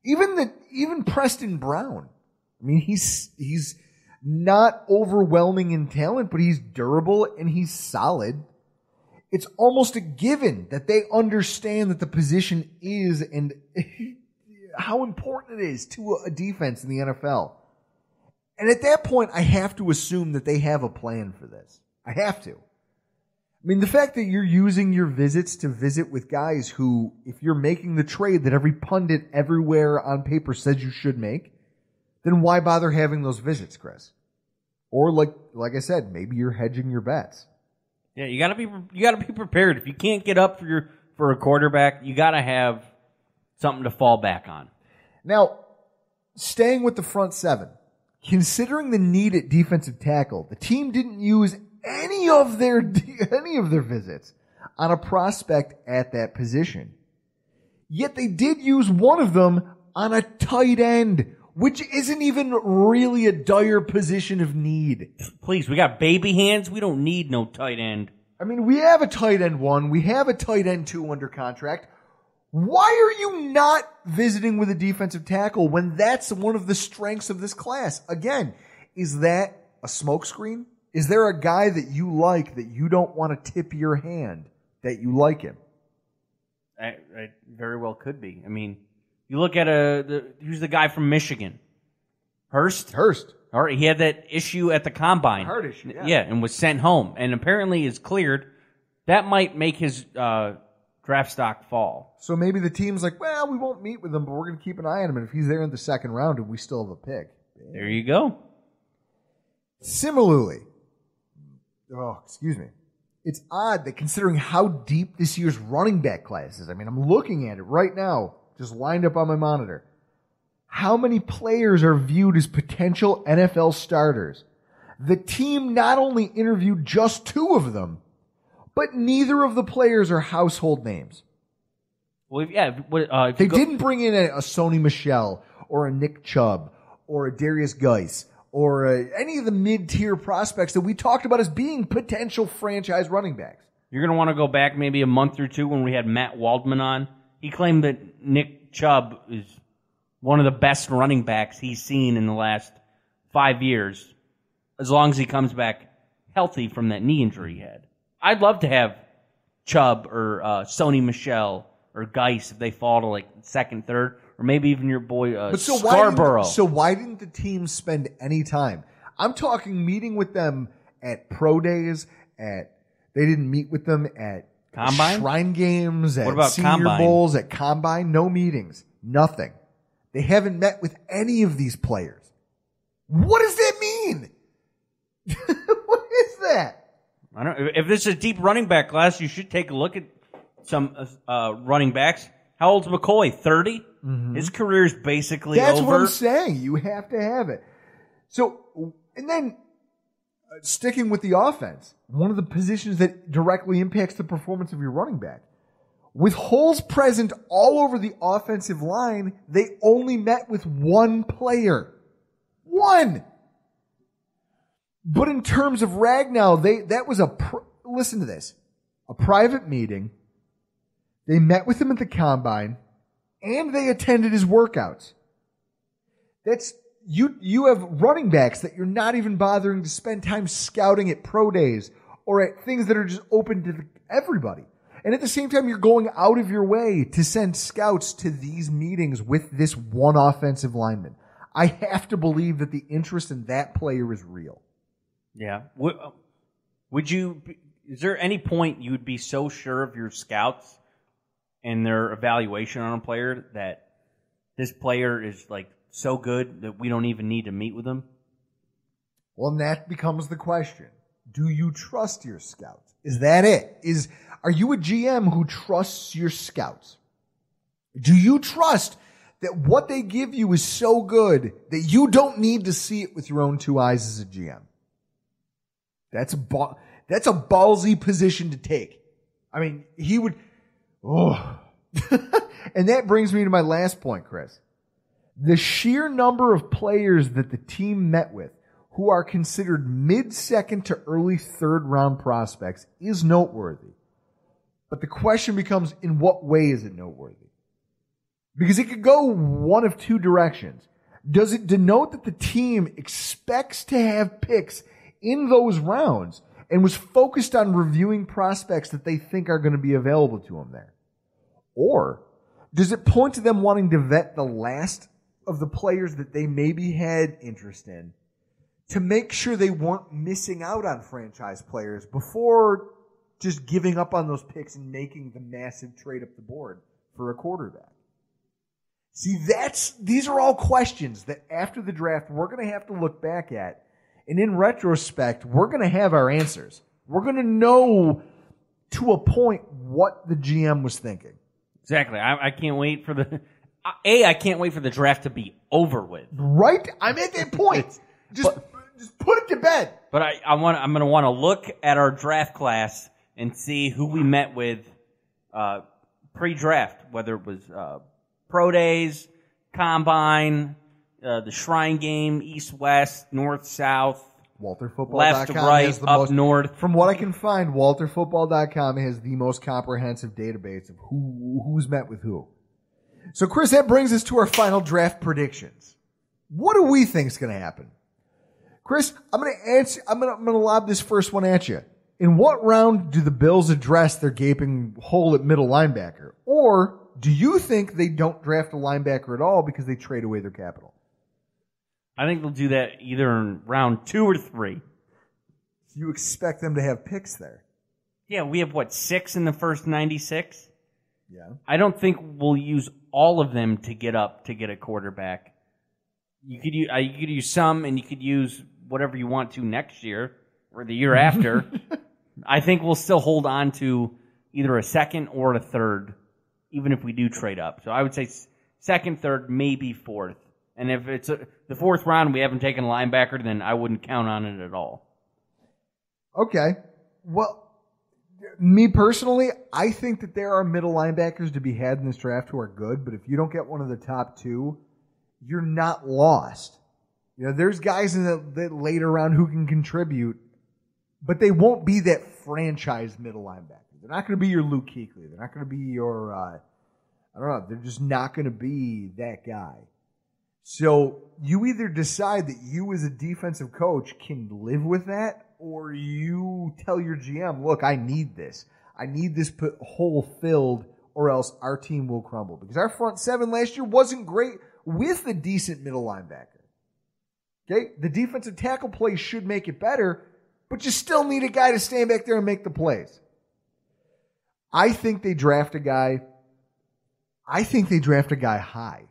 even Preston Brown. I mean, he's not overwhelming in talent, but he's durable and he's solid. It's almost a given that they understand that the position is and how important it is to a defense in the NFL. And at that point, I have to assume that they have a plan for this. I have to. I mean, the fact that you're using your visits to visit with guys who, if you're making the trade that every pundit everywhere on paper says you should make, then why bother having those visits, Chris? Or like I said, maybe you're hedging your bets. Yeah, you gotta be prepared. If you can't get up for a quarterback, you gotta have something to fall back on. Now, staying with the front seven, considering the need at defensive tackle, the team didn't use any of their visits on a prospect at that position. Yet they did use one of them on a tight end, which isn't even really a dire position of need. Please, we got baby hands. We don't need no tight end. I mean, we have a tight end 1. We have a tight end 2 under contract. Why are you not visiting with a defensive tackle when that's one of the strengths of this class? Again, is that a smokescreen? Is there a guy that you like that you don't want to tip your hand that you like him? I very well could be. I mean, you look at who's the guy from Michigan? Hurst. All right, he had that issue at the combine. Heart issue, yeah. Yeah, and was sent home, and apparently is cleared. That might make his draft stock fall. So maybe the team's like, well, we won't meet with him, but we're going to keep an eye on him. And if he's there in the second round, and we still have a pick. There you go. Similarly, it's odd that considering how deep this year's running back class is, I mean, I'm looking at it right now, just lined up on my monitor. How many players are viewed as potential NFL starters? The team not only interviewed just 2 of them, but neither of the players are household names. Well, yeah. They didn't bring in a Sony Michel or a Nick Chubb or a Darius Geis or any of the mid-tier prospects that we talked about as being potential franchise running backs. You're going to want to go back maybe a month or 2 when we had Matt Waldman on. He claimed that Nick Chubb is one of the best running backs he's seen in the last 5 years, as long as he comes back healthy from that knee injury he had. I'd love to have Chubb or Sony Michel or Geis if they fall to like second, third, or maybe even your boy Scarborough. Why didn't the team spend any time? I'm talking meeting with them at pro days, they didn't meet with them at Combine? Shrine games, at what about Senior Combine? Bowls, at Combine, no meetings, nothing. They haven't met with any of these players. What does that mean? What is that? I don't know. If this is a deep running back class, you should take a look at some running backs. How old's McCoy? 30? Mm-hmm. His career's basically over. That's what I'm saying. You have to have it. So, and then sticking with the offense, one of the positions that directly impacts the performance of your running back. With holes present all over the offensive line, they only met with 1 player. 1! But in terms of Ragnow, that was listen to this, a private meeting. They met with him at the combine, and they attended his workouts. you have running backs that you're not even bothering to spend time scouting at pro days or at things that are just open to everybody. And at the same time, you're going out of your way to send scouts to these meetings with this one offensive lineman. I have to believe that the interest in that player is real. Yeah. Would you? Is there any point you would be so sure of your scouts and their evaluation on a player that this player is like so good that we don't even need to meet with him? Well, and that becomes the question. Do you trust your scouts? Is that it? Are you a GM who trusts your scouts? Do you trust that what they give you is so good that you don't need to see it with your own two eyes as a GM? That's a ballsy position to take. I mean, he would... Oh. And that brings me to my last point, Chris. The sheer number of players that the team met with who are considered mid-second to early third-round prospects is noteworthy. But the question becomes, in what way is it noteworthy? Because it could go one of two directions. Does it denote that the team expects to have picks in those rounds and was focused on reviewing prospects that they think are going to be available to them there? Or does it point to them wanting to vet the last of the players that they maybe had interest in to make sure they weren't missing out on franchise players before just giving up on those picks and making the massive trade up the board for a quarterback? See, these are all questions that after the draft we're going to have to look back at. And in retrospect, we're going to have our answers. We're going to know to a point what the GM was thinking. Exactly. I can't wait for I can't wait for the draft to be over with. Right? I'm at that point. Just put it to bed. But I'm going to want to look at our draft class and see who we met with pre-draft, whether it was pro days, combine, the Shrine Game, East-West, North-South, WalterFootball.com left to right, up north. From what I can find, WalterFootball.com has the most comprehensive database of who's met with who. So, Chris, that brings us to our final draft predictions. What do we think is going to happen? Chris, I'm going to answer. I'm going to lob this first one at you. In what round do the Bills address their gaping hole at middle linebacker? Or do you think they don't draft a linebacker at all because they trade away their capital? I think they'll do that either in round 2 or 3. So you expect them to have picks there? Yeah, we have, 6 in the first 96? Yeah. I don't think we'll use all of them to get up to get a quarterback. You could use some, and you could use whatever you want to next year or the year after. I think we'll still hold on to either a second or a third, even if we do trade up. So I would say second, third, maybe fourth. And if it's the fourth round we haven't taken a linebacker, then I wouldn't count on it at all. Okay. Well, me personally, I think that there are middle linebackers to be had in this draft who are good, but if you don't get one of the top 2, you're not lost. You know, there's guys in the later round who can contribute, but they won't be that franchise middle linebacker. They're not going to be your Luke Kuechly. They're not going to be your, I don't know, they're just not going to be that guy. So you either decide that you as a defensive coach can live with that, or you tell your GM, look, I need this. I need this hole filled, or else our team will crumble. Because our front 7 last year wasn't great with a decent middle linebacker. Okay? The defensive tackle play should make it better, but you still need a guy to stand back there and make the plays. I think they draft a guy high.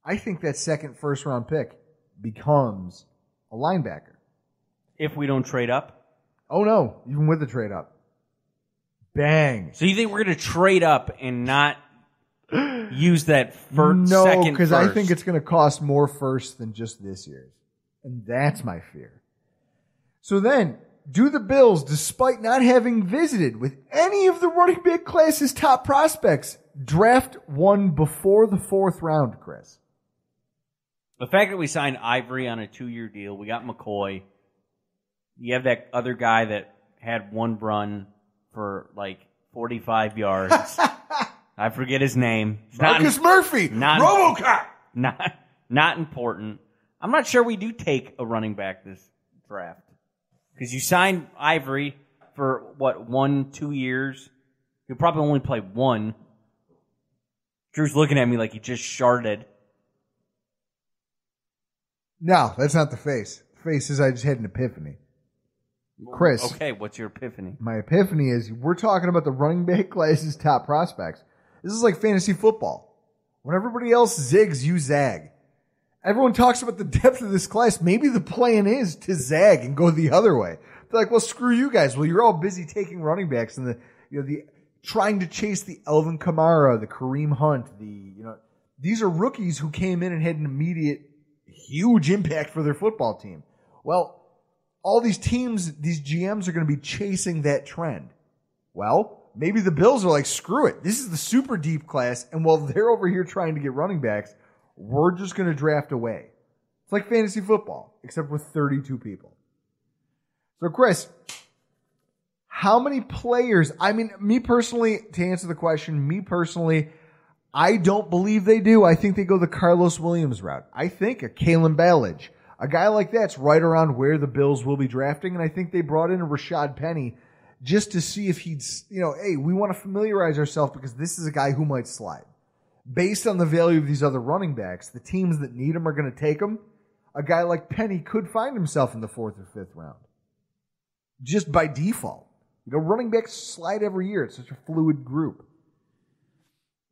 I think that second first-round pick becomes a linebacker. If we don't trade up? Oh, no. Even with the trade up. Bang. So you think we're going to trade up and not use that second first? No, because I think it's going to cost more first than just this year's. And that's my fear. So then, do the Bills, despite not having visited with any of the running back class's top prospects, draft one before the 4th round, Chris? The fact that we signed Ivory on a 2-year deal, we got McCoy. You have that other guy that had one run for 45 yards. I forget his name. Marcus Murphy. RoboCop. Not important. I'm not sure we do take a running back this draft. Because you signed Ivory for, 1-2 years? He'll probably only play one. Drew's looking at me like he just sharded. No, that's not the face. The face is I just had an epiphany. Chris. Okay, what's your epiphany? My epiphany is we're talking about the running back class's top prospects. This is like fantasy football. When everybody else zigs, you zag. Everyone talks about the depth of this class. Maybe the plan is to zag and go the other way. They're like, well, screw you guys. Well, you're all busy taking running backs and the trying to chase the Alvin Kamara, the Kareem Hunt, these are rookies who came in and had an immediate huge impact for their football team. Well, all these teams, these GMs are going to be chasing that trend. Well, maybe the Bills are like, screw it. This is the super deep class. And while they're over here trying to get running backs, we're just going to draft away. It's like fantasy football, except with 32 people. So, Chris, how many players? I mean, me personally, to answer the question, I don't believe they do. I think they go the Carlos Williams route. I think a Kalen Ballage, a guy like that's right around where the Bills will be drafting. And I think they brought in a Rashad Penny just to see if he'd, hey, we want to familiarize ourselves because this is a guy who might slide. Based on the value of these other running backs, the teams that need him are going to take him. A guy like Penny could find himself in the 4th or 5th round. Just by default. Running backs slide every year. It's such a fluid group.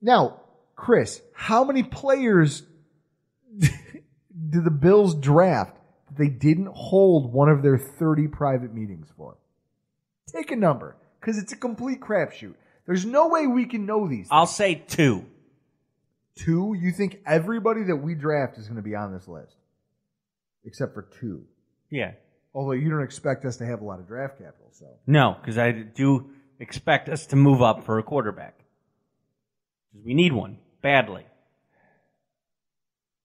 Now, Chris, how many players do the Bills draft that they didn't hold one of their 30 private meetings for? Take a number, because it's a complete crapshoot. There's no way we can know these things. I'll say 2. 2? You think everybody that we draft is going to be on this list? Except for 2. Yeah. Although you don't expect us to have a lot of draft capital, so. No, because I do expect us to move up for a quarterback. We need one badly.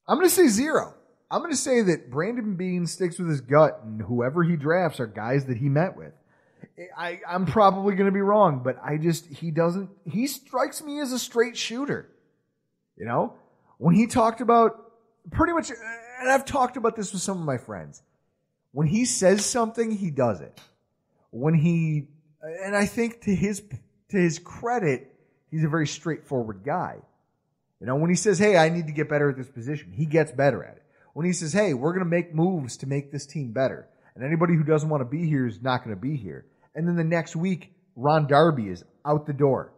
I'm going to say 0. I'm going to say that Brandon Beane sticks with his gut, and whoever he drafts are guys that he met with. I'm probably going to be wrong, but he strikes me as a straight shooter. When he talked about pretty much, and I've talked about this with some of my friends, when he says something, he does it. And I think to his credit, he's a very straightforward guy. When he says, hey, I need to get better at this position, he gets better at it. When he says, hey, we're going to make moves to make this team better, and anybody who doesn't want to be here is not going to be here. And then the next week, Ron Darby is out the door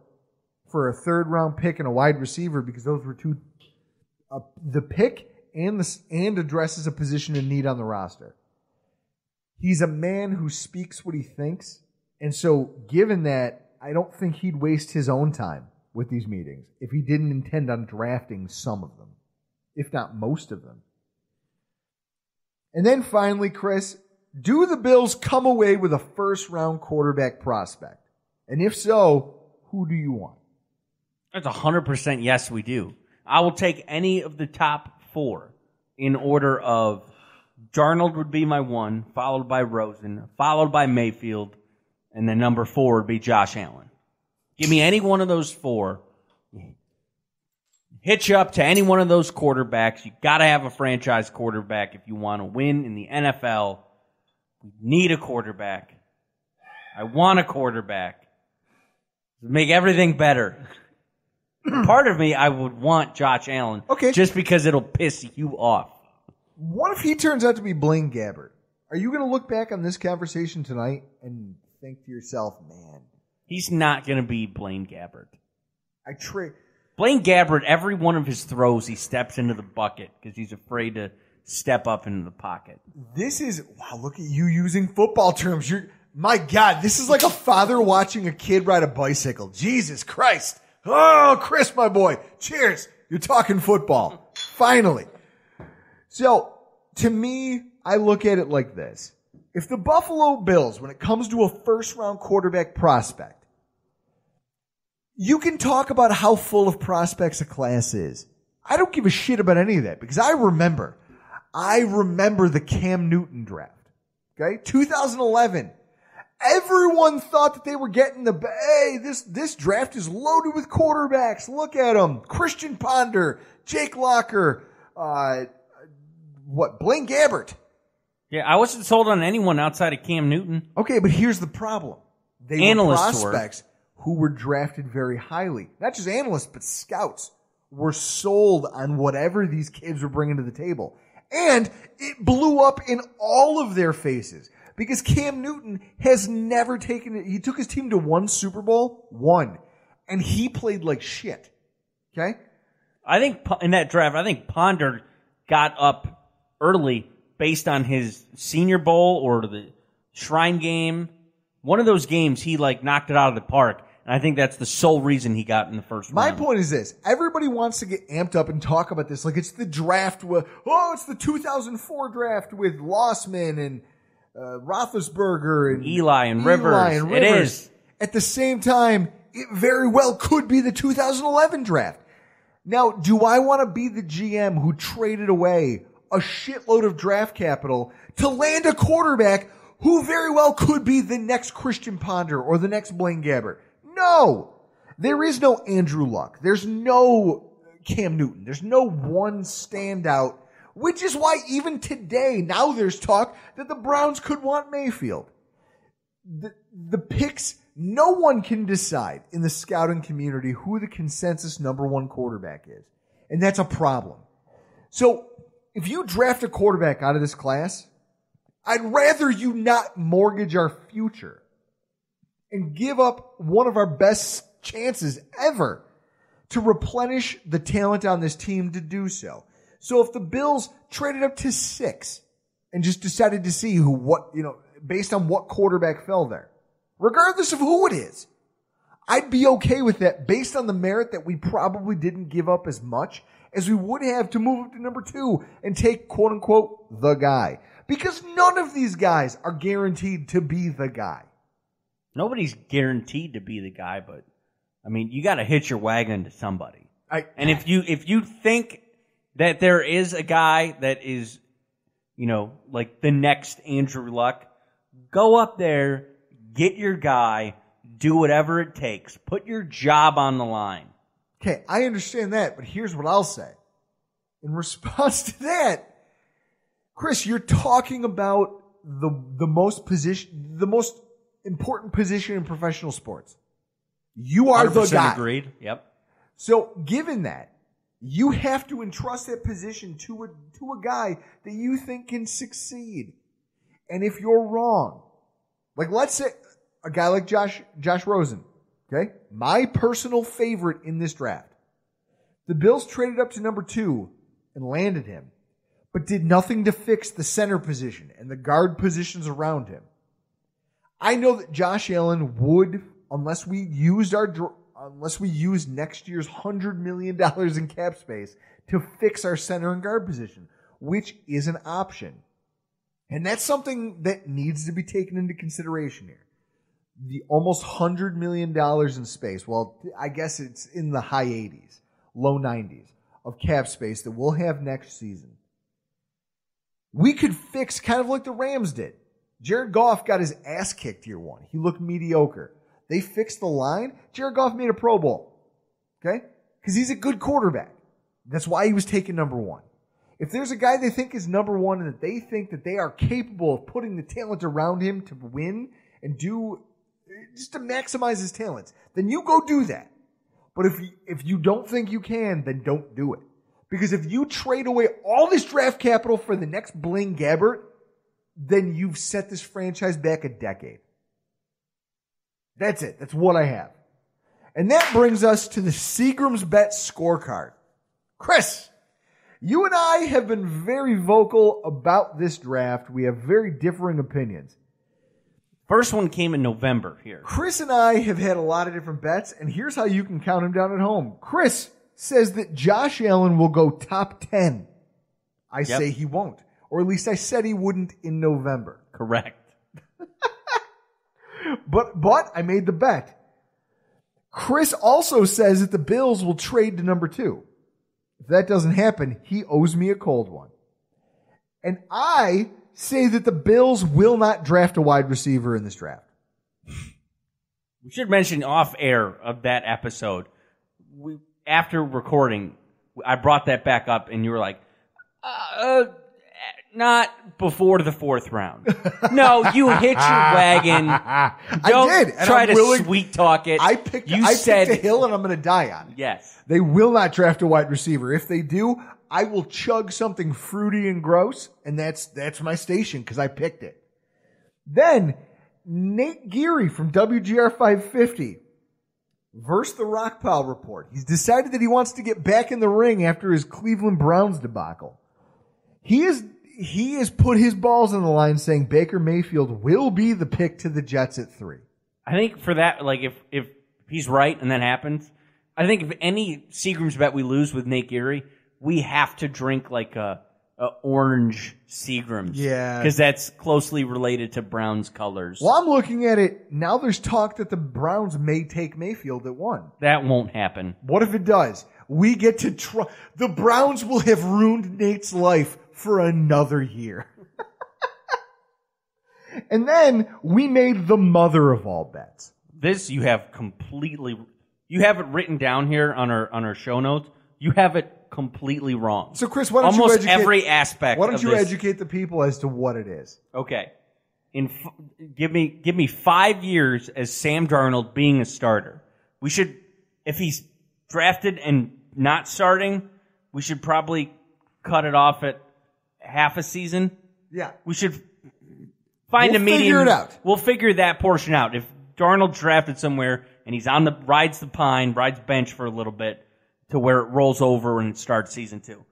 for a 3rd-round pick and a wide receiver because those were two, the pick and addresses a position in need on the roster. He's a man who speaks what he thinks, and so given that, I don't think he'd waste his own time with these meetings if he didn't intend on drafting some of them, if not most of them. And then finally, Chris, do the Bills come away with a 1st-round quarterback prospect? And if so, who do you want? That's 100% yes, we do. I will take any of the top 4 in order of Darnold would be my 1, followed by Rosen, followed by Mayfield, and then number 4 would be Josh Allen. Give me any one of those 4. Hitch up to any one of those quarterbacks. You got to have a franchise quarterback if you want to win in the NFL. We need a quarterback. I want a quarterback. Make everything better. Part of me, I would want Josh Allen. Okay. Just because it'll piss you off. What if he turns out to be Blaine Gabbert? Are you going to look back on this conversation tonight and think to yourself, man, he's not going to be Blaine Gabbert. Blaine Gabbert, every one of his throws, he steps into the bucket because he's afraid to step up into the pocket. Wow, look at you using football terms. My God, this is like a father watching a kid ride a bicycle. Jesus Christ. Oh, Chris, my boy. Cheers. You're talking football. Finally. So, to me, I look at it like this. If the Buffalo Bills, when it comes to a 1st-round quarterback prospect, you can talk about how full of prospects a class is. I don't give a shit about any of that because I remember the Cam Newton draft. Okay? 2011. Everyone thought that they were getting this draft is loaded with quarterbacks. Look at them. Christian Ponder, Jake Locker, Blaine Gabbert. Yeah, I wasn't sold on anyone outside of Cam Newton. Okay, but here's the problem. They Analysts were prospects who were drafted very highly. Not just analysts, but scouts were sold on whatever these kids were bringing to the table. And it blew up in all of their faces because Cam Newton has never taken it. He took his team to one Super Bowl, and he played like shit. Okay? I think in that draft, I think Ponder got up early based on his Senior Bowl or the Shrine Game. One of those games, he knocked it out of the park. And I think that's the sole reason he got in the first round. My point is this. Everybody wants to get amped up and talk about this like it's the draft. It's the 2004 draft with Lossman and Roethlisberger and Eli and Rivers. It is. At the same time, it very well could be the 2011 draft. Now, do I want to be the GM who traded away a shitload of draft capital to land a quarterback who very well could be the next Christian Ponder or the next Blaine Gabbert? No. There is no Andrew Luck. There's no Cam Newton. There's no one standout, which is why even today, now there's talk that the Browns could want Mayfield. The picks, no one can decide in the scouting community who the consensus number one quarterback is. And that's a problem. So if you draft a quarterback out of this class, I'd rather you not mortgage our future and give up one of our best chances ever to replenish the talent on this team to do so. So if the Bills traded up to 6 and just decided to see based on what quarterback fell there, regardless of who it is, I'd be okay with that based on the merit that we probably didn't give up as much as we would have to move up to number 2 and take, quote unquote, the guy. Because none of these guys are guaranteed to be the guy. Nobody's guaranteed to be the guy, but you got to hitch your wagon to somebody. And if you think that there is a guy that is, like the next Andrew Luck, go up there, get your guy, do whatever it takes, put your job on the line. Okay, I understand that, but here's what I'll say. In response to that, Chris, you're talking about the most important position in professional sports. You are the guy. Agreed. Yep. So, given that, you have to entrust that position to a guy that you think can succeed. And if you're wrong, let's say a guy like Josh Rosen, okay? My personal favorite in this draft. The Bills traded up to number 2 and landed him, but did nothing to fix the center position and the guard positions around him. I know that Josh Allen would, unless we used next year's $100 million in cap space to fix our center and guard position, which is an option. And that's something that needs to be taken into consideration here. The almost $100 million in space, well, I guess it's in the high 80s, low 90s of cap space that we'll have next season. We could fix kind of like the Rams did. Jared Goff got his ass kicked year 1. He looked mediocre. They fixed the line. Jared Goff made a Pro Bowl. Okay? Because he's a good quarterback. That's why he was taken number 1. If there's a guy they think is number 1 and that they think that they are capable of putting the talent around him to win and just to maximize his talents, then you go do that. But if you don't think you can, then don't do it. Because if you trade away all this draft capital for the next Blaine Gabbert, then you've set this franchise back a decade. That's it. That's what I have. And that brings us to the Seagram's Bet scorecard. Chris, you and I have been very vocal about this draft. We have very differing opinions. First one came in November here. Chris and I have had a lot of different bets, and here's how you can count them down at home. Chris says that Josh Allen will go top 10. I say he won't. Or at least I said he wouldn't in November. Correct. But I made the bet. Chris also says that the Bills will trade to number 2. If that doesn't happen, he owes me a cold one. And I say that the Bills will not draft a wide receiver in this draft. We should mention off air of that episode. After recording, I brought that back up, and you were like, not before the 4th round. No, you hitch your wagon. Don't I did. And try I'm to willing, sweet talk it. I picked a hill, and I'm going to die on it. Yes. They will not draft a wide receiver. If they do, I will chug something fruity and gross, and that's my station because I picked it. Then Nate Geary from WGR 550 versus the Rockpile Report. He's decided that he wants to get back in the ring after his Cleveland Browns debacle. He has put his balls on the line saying Baker Mayfield will be the pick to the Jets at 3. I think for that, like if he's right and that happens, I think if any Seagram's bet we lose with Nate Geary, we have to drink like a orange Seagram's. Yeah. Because that's closely related to Browns colors. Well, I'm looking at it. Now there's talk that the Browns may take Mayfield at 1. That won't happen. What if it does? We get to try. The Browns will have ruined Nate's life for another year. And then we made the mother of all bets. This you have it written down here on our show notes. You have it completely wrong. So, Chris, why don't almost you educate every aspect? Why don't of you this. educate the people as to what it is? Okay, give me 5 years as Sam Darnold being a starter. We should, if he's drafted and not starting, we should probably cut it off at half a season. Yeah, we should find a median. Figure it out. We'll figure that portion out. If Darnold's drafted somewhere and he's rides bench for a little bit to where it rolls over and it starts season 2.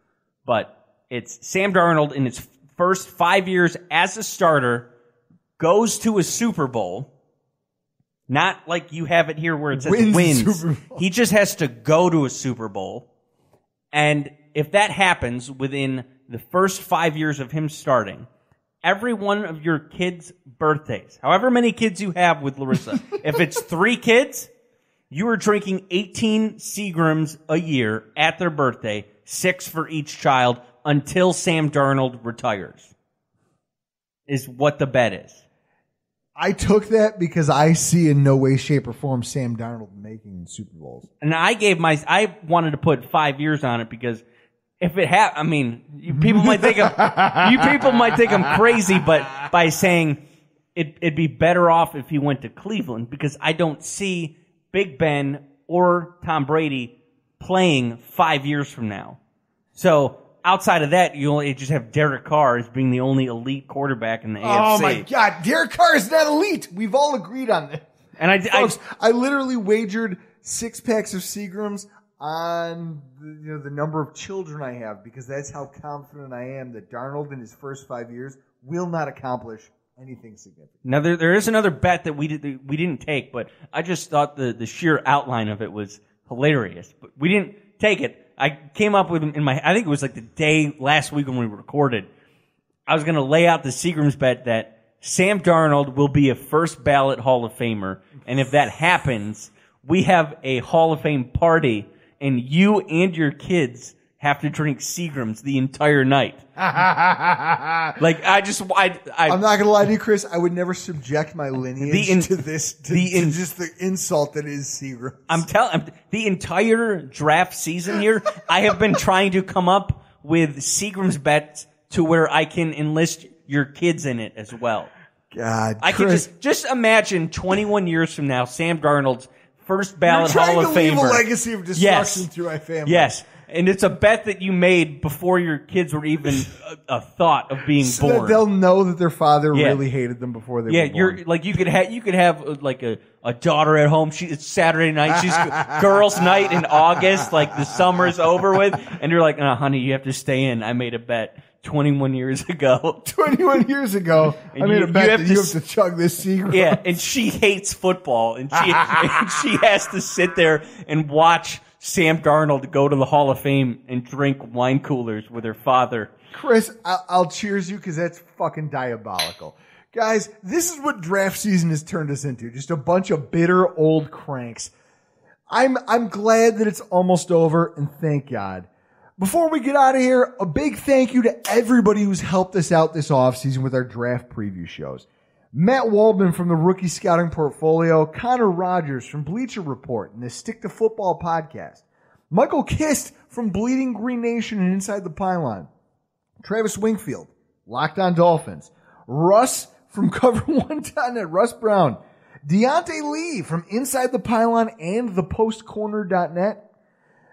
But it's Sam Darnold in his first 5 years as a starter goes to a Super Bowl. Not like you have it here where it says wins. He just has to go to a Super Bowl. And if that happens within the first 5 years of him starting, every one of your kids' birthdays, however many kids you have with Larissa, if it's 3 kids, you are drinking 18 Seagrams a year at their birthday, 6 for each child, until Sam Darnold retires, is what the bet is. I took that because I see in no way, shape, or form Sam Darnold making Super Bowls. And I wanted to put 5 years on it because if it people might think I'm crazy, but by saying it'd be better off if he went to Cleveland because I don't see Big Ben or Tom Brady playing 5 years from now. So outside of that, you just have Derek Carr as being the only elite quarterback in the AFC. Oh my God, Derek Carr is not elite. We've all agreed on this. And Folks, I literally wagered 6 packs of Seagrams on the number of children I have because that's how confident I am that Darnold in his first 5 years will not accomplish anything significant. Now there is another bet that we didn't take, but I just thought the sheer outline of it was hilarious. But we didn't take it. I came up with I think it was like the day last week when we recorded. I was going to lay out the Seagram's bet that Sam Darnold will be a first ballot Hall of Famer, and if that happens, we have a Hall of Fame party, and you and your kids have to drink Seagrams the entire night. I'm not gonna lie to you, Chris. I would never subject my lineage to just the insult that is Seagrams. I'm telling the entire draft season here, I have been trying to come up with Seagrams bets to where I can enlist your kids in it as well. God, I Chris, could just imagine 21 years from now, Sam Darnold's first ballot Hall of Famer. You're trying to leave a legacy of destruction through my family. Yes. And it's a bet that you made before your kids were even a thought of being so born. That they'll know that their father really hated them before they were born. You're like you could have like a daughter at home. It's Saturday night. She's girls' night in August. Like the summer's over with, and you're like, "No, honey, you have to stay in. I made a bet 21 years ago. 21 years ago, I made a bet that you have to chug this Seagram." Yeah, and she hates football, and she has to sit there and watch Sam Darnold go to the Hall of Fame and drink wine coolers with her father. Chris, I'll cheers you because that's fucking diabolical. Guys, this is what draft season has turned us into. Just a bunch of bitter old cranks. I'm glad that it's almost over, and thank God. Before we get out of here, a big thank you to everybody who's helped us out this offseason with our draft preview shows. Matt Waldman from the Rookie Scouting Portfolio, Connor Rogers from Bleacher Report and the Stick to Football podcast, Michael Kist from Bleeding Green Nation and Inside the Pylon, Travis Wingfield, Locked On Dolphins, Russ from Cover1.net, Russ Brown, Deontay Lee from Inside the Pylon and thepostcorner.net,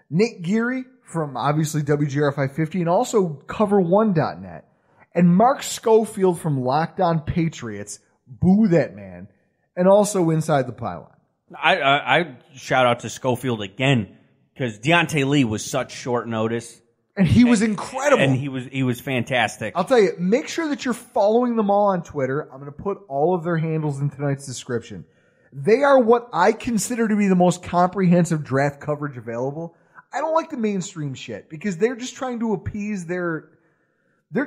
Nick Geary from obviously WGR 550 and also Cover1.net, and Mark Schofield from Locked On Patriots, boo that man, and also Inside the Pylon. I shout out to Schofield again because Deontay Lee was such short notice. And he was incredible. And he was fantastic. I'll tell you, make sure that you're following them all on Twitter. I'm going to put all of their handles in tonight's description. They are what I consider to be the most comprehensive draft coverage available. I don't like the mainstream shit because they're just trying to appease they're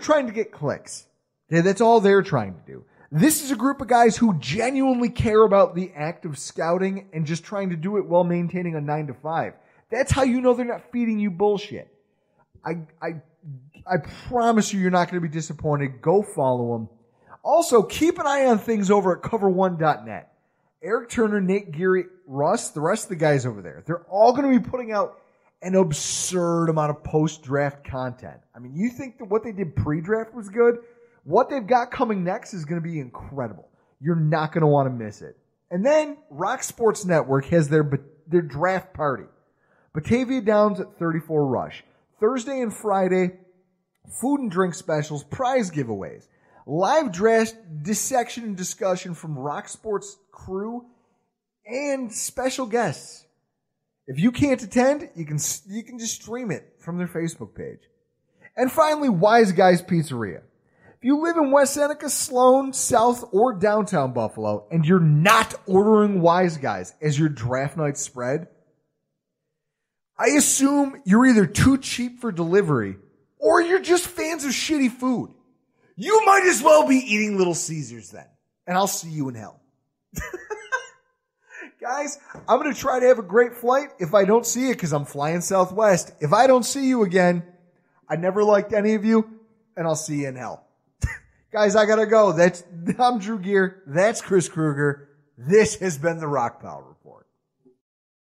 trying to get clicks. Okay, that's all they're trying to do. This is a group of guys who genuinely care about the act of scouting and just trying to do it while maintaining a 9-to-5. That's how you know they're not feeding you bullshit. I promise you're not going to be disappointed. Go follow them. Also, keep an eye on things over at Cover1.net. Eric Turner, Nate Geary, Russ, the rest of the guys over there. They're all going to be putting out an absurd amount of post-draft content. I mean, you think that what they did pre-draft was good? What they've got coming next is going to be incredible. You're not going to want to miss it. And then Rock Sports Network has their draft party. Batavia Downs at 34 Rush. Thursday and Friday, food and drink specials, prize giveaways, live draft dissection and discussion from Rock Sports crew, and special guests. If you can't attend, you can just stream it from their Facebook page. And finally, Wise Guys Pizzeria. If you live in West Seneca, Sloan, South, or downtown Buffalo, and you're not ordering Wise Guys as your draft night spread, I assume you're either too cheap for delivery or you're just fans of shitty food. You might as well be eating Little Caesars then. And I'll see you in hell. Guys, I'm going to try to have a great flight if I don't see you because I'm flying Southwest. If I don't see you again, I never liked any of you, and I'll see you in hell. Guys, I got to go. I'm Drew Gear. That's Chris Kruger. This has been the Rock Pile Room.